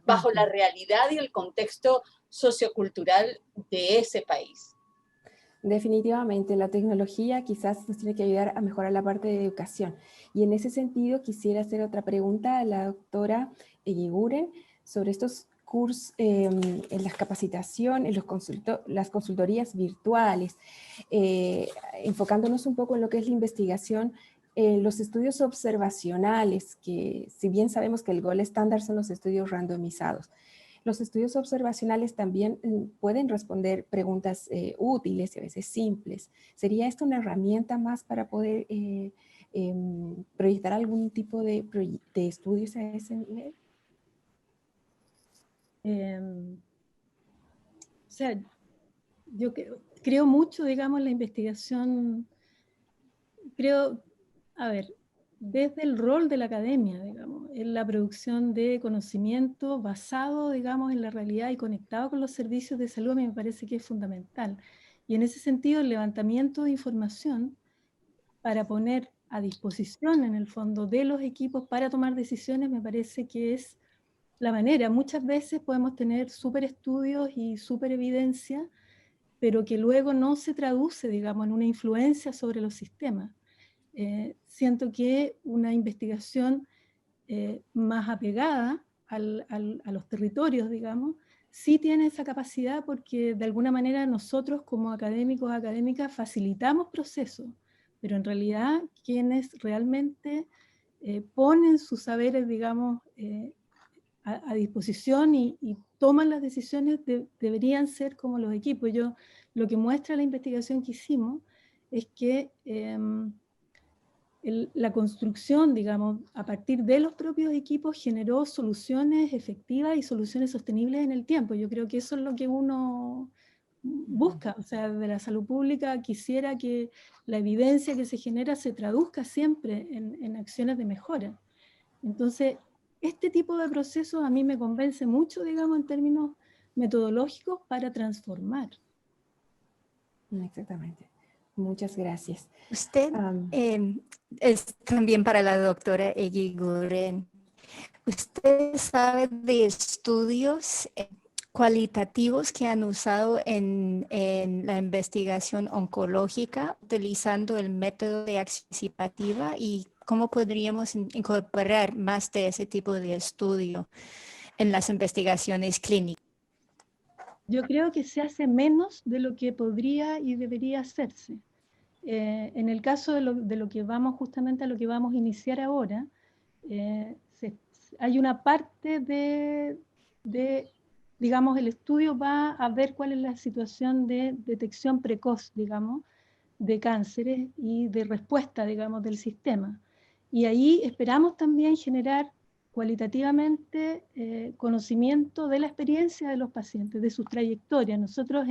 bajo la realidad y el contexto sociocultural de ese país. Definitivamente, la tecnología quizás nos tiene que ayudar a mejorar la parte de educación. Y en ese sentido, quisiera hacer otra pregunta a la doctora Eguiguren sobre estos cursos en la capacitación, en las consultorías virtuales, enfocándonos un poco en lo que es la investigación, los estudios observacionales, que si bien sabemos que el gold estándar son los estudios randomizados, los estudios observacionales también pueden responder preguntas útiles y a veces simples. ¿Sería esto una herramienta más para poder proyectar algún tipo de estudios a ese nivel? O sea, yo creo mucho, digamos, en la investigación, desde el rol de la academia, digamos, en la producción de conocimiento basado, digamos, en la realidad y conectado con los servicios de salud, a mí me parece que es fundamental. Y en ese sentido, el levantamiento de información para poner a disposición, en el fondo, de los equipos para tomar decisiones, me parece que es la manera. Muchas veces podemos tener súper estudios y súper evidencia, pero que luego no se traduce, digamos, en una influencia sobre los sistemas. Siento que una investigación más apegada a los territorios, digamos, sí tiene esa capacidad porque de alguna manera nosotros como académicos, académicas, facilitamos procesos, pero en realidad quienes realmente ponen sus saberes, digamos, a disposición y toman las decisiones deberían ser como los equipos. Lo que muestra la investigación que hicimos es que la construcción, digamos, a partir de los propios equipos generó soluciones efectivas y soluciones sostenibles en el tiempo. Yo creo que eso es lo que uno busca, o sea, de la salud pública quisiera que la evidencia que se genera se traduzca siempre en acciones de mejora. Entonces, este tipo de procesos a mí me convence mucho, digamos, en términos metodológicos para transformar. Exactamente. Muchas gracias. Usted es también para la doctora Eguiguren. ¿Usted sabe de estudios cualitativos que han usado en la investigación oncológica utilizando el método de acción participativa y cómo podríamos incorporar más de ese tipo de estudio en las investigaciones clínicas? Yo creo que se hace menos de lo que podría y debería hacerse. En el caso de lo que vamos justamente a lo que vamos a iniciar ahora, hay una parte digamos, el estudio va a ver cuál es la situación de detección precoz, digamos, de cánceres y de respuesta, digamos, del sistema. Y ahí esperamos también generar cualitativamente conocimiento de la experiencia de los pacientes, de sus trayectorias. Nosotros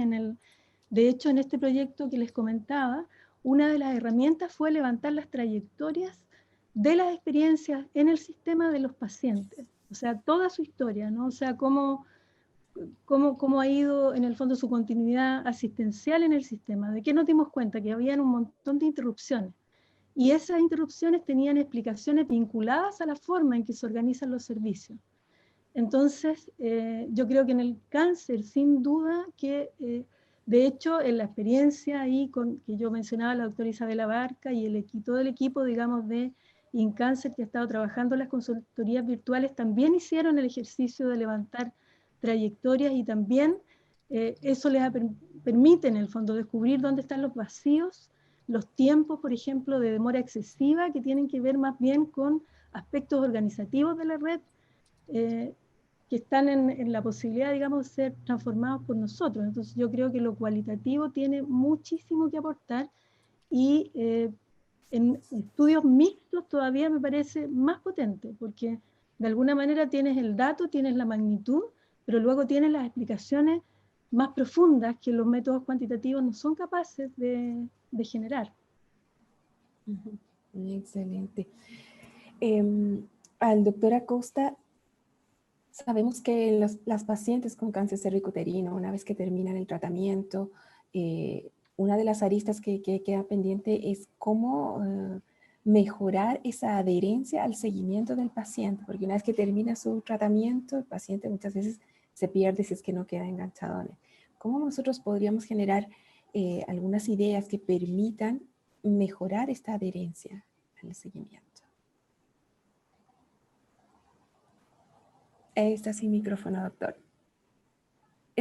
de hecho, en este proyecto que les comentaba, una de las herramientas fue levantar las trayectorias de las experiencias en el sistema de los pacientes. O sea, toda su historia, ¿no? O sea, cómo ha ido en el fondo su continuidad asistencial en el sistema. ¿De qué nos dimos cuenta? Que habían un montón de interrupciones. Y esas interrupciones tenían explicaciones vinculadas a la forma en que se organizan los servicios. Entonces, yo creo que en el cáncer, sin duda que, de hecho, en la experiencia ahí que yo mencionaba, la doctora Isabela Barca y todo el equipo, digamos, de InCáncer que ha estado trabajando en las consultorías virtuales, también hicieron el ejercicio de levantar trayectorias y también eso les permite, en el fondo, descubrir dónde están los vacíos, los tiempos, por ejemplo, de demora excesiva, que tienen que ver más bien con aspectos organizativos de la red, que están en la posibilidad, digamos, de ser transformados por nosotros. Entonces yo creo que lo cualitativo tiene muchísimo que aportar y en estudios mixtos todavía me parece más potente, porque de alguna manera tienes el dato, tienes la magnitud, pero luego tienes las explicaciones más profundas que los métodos cuantitativos no son capaces de generar. Excelente. Al doctor Acosta, sabemos que las pacientes con cáncer cervicuterino, una vez que terminan el tratamiento, una de las aristas que queda pendiente es cómo mejorar esa adherencia al seguimiento del paciente, porque una vez que termina su tratamiento, el paciente muchas veces se pierde si es que no queda enganchado en él. ¿Cómo nosotros podríamos generar algunas ideas que permitan mejorar esta adherencia al seguimiento? Está sin micrófono, doctor.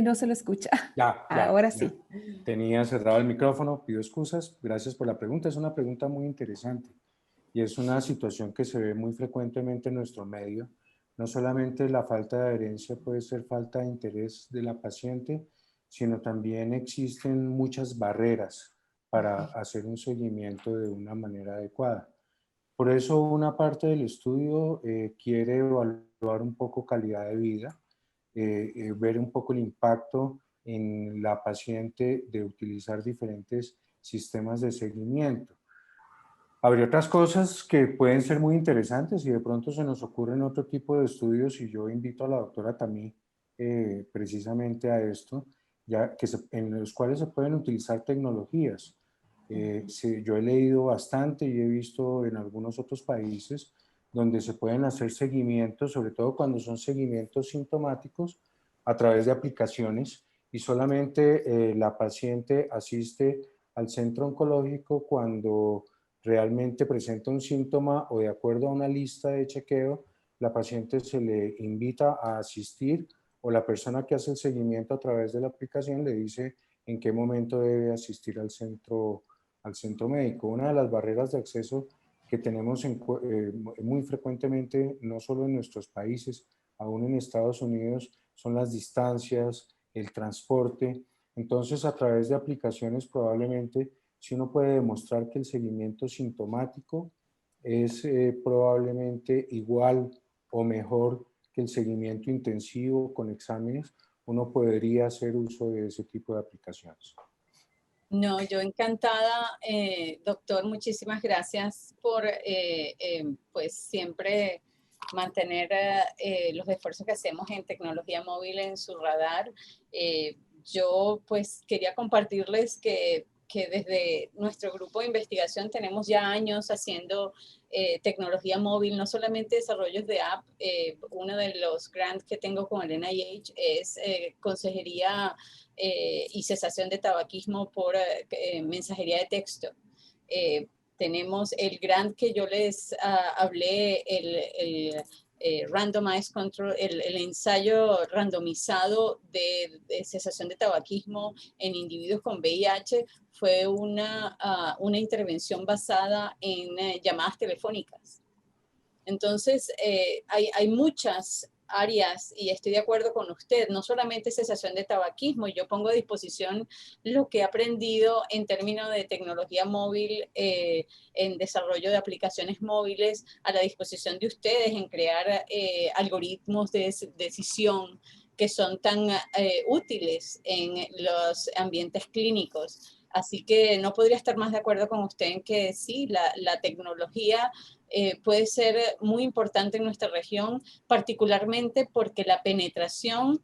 No se lo escucha. Ahora sí. Tenía cerrado el micrófono, pido excusas. Gracias por la pregunta. Es una pregunta muy interesante y es una situación que se ve muy frecuentemente en nuestro medio. No solamente la falta de adherencia puede ser falta de interés de la paciente, sino también existen muchas barreras para hacer un seguimiento de una manera adecuada. Por eso una parte del estudio quiere evaluar un poco calidad de vida, ver un poco el impacto en la paciente de utilizar diferentes sistemas de seguimiento. Habría otras cosas que pueden ser muy interesantes y de pronto se nos ocurren otro tipo de estudios y yo invito a la doctora Tamí precisamente a esto, ya que en los cuales se pueden utilizar tecnologías. Yo he leído bastante y he visto en algunos otros países donde se pueden hacer seguimientos, sobre todo cuando son seguimientos sintomáticos, a través de aplicaciones y solamente la paciente asiste al centro oncológico cuando realmente presenta un síntoma o de acuerdo a una lista de chequeo, la paciente se le invita a asistir o la persona que hace el seguimiento a través de la aplicación le dice en qué momento debe asistir al centro médico. Una de las barreras de acceso que tenemos muy frecuentemente, no solo en nuestros países, aún en Estados Unidos, son las distancias, el transporte. Entonces, a través de aplicaciones probablemente, si uno puede demostrar que el seguimiento sintomático es probablemente igual o mejor que el seguimiento intensivo con exámenes, uno podría hacer uso de ese tipo de aplicaciones. No, yo encantada, doctor, muchísimas gracias por pues siempre mantener los esfuerzos que hacemos en tecnología móvil en su radar. Yo pues quería compartirles que desde nuestro grupo de investigación tenemos ya años haciendo tecnología móvil, no solamente desarrollos de app. Uno de los grants que tengo con el NIH es consejería y cesación de tabaquismo por mensajería de texto. Tenemos el grant que yo les hablé, el randomized control, el ensayo randomizado de cesación de tabaquismo en individuos con VIH, fue una intervención basada en llamadas telefónicas. Entonces, hay muchas áreas, y estoy de acuerdo con usted, no solamente cesación de tabaquismo, yo pongo a disposición lo que he aprendido en términos de tecnología móvil, en desarrollo de aplicaciones móviles, a la disposición de ustedes en crear algoritmos de decisión que son tan útiles en los ambientes clínicos. Así que no podría estar más de acuerdo con usted en que sí, la tecnología puede ser muy importante en nuestra región, particularmente porque la penetración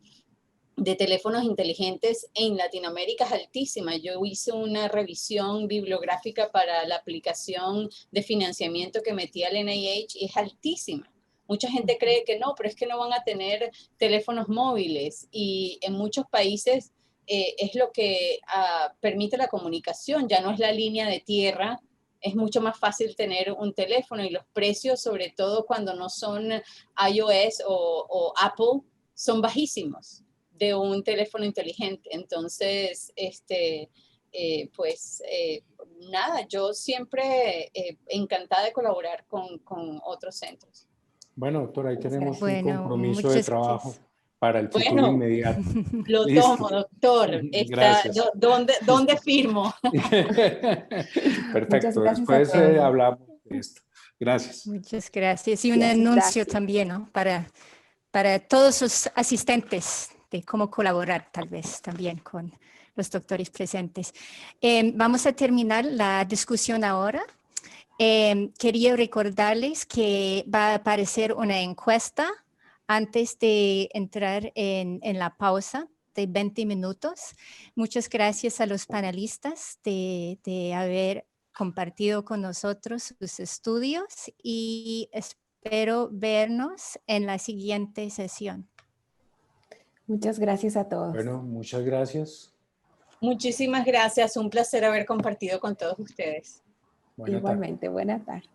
de teléfonos inteligentes en Latinoamérica es altísima. Yo hice una revisión bibliográfica para la aplicación de financiamiento que metía el NIH y es altísima. Mucha gente cree que no, pero es que no van a tener teléfonos móviles, y en muchos países es lo que permite la comunicación, ya no es la línea de tierra. Es mucho más fácil tener un teléfono, y los precios, sobre todo cuando no son iOS o Apple, son bajísimos de un teléfono inteligente. Entonces, nada, yo siempre encantada de colaborar con otros centros. Bueno, doctora, ahí tenemos un Bueno, compromiso de muchas trabajo gracias. para el futuro Bueno, inmediato. Lo Listo. tomo, doctor. Gracias. ¿Dónde firmo? Perfecto, gracias después a todos. hablamos de esto. Gracias. Muchas gracias. Y un Gracias. anuncio también, ¿no? Para todos sus asistentes de cómo colaborar, tal vez, también con los doctores presentes. Vamos a terminar la discusión ahora. Quería recordarles que va a aparecer una encuesta antes de entrar en la pausa de 20 minutos. Muchas gracias a los panelistas de haber compartido con nosotros sus estudios, y espero vernos en la siguiente sesión. Muchas gracias a todos. Bueno, muchas gracias. Muchísimas gracias. Un placer haber compartido con todos ustedes. Buena tarde. Igualmente, buena tarde.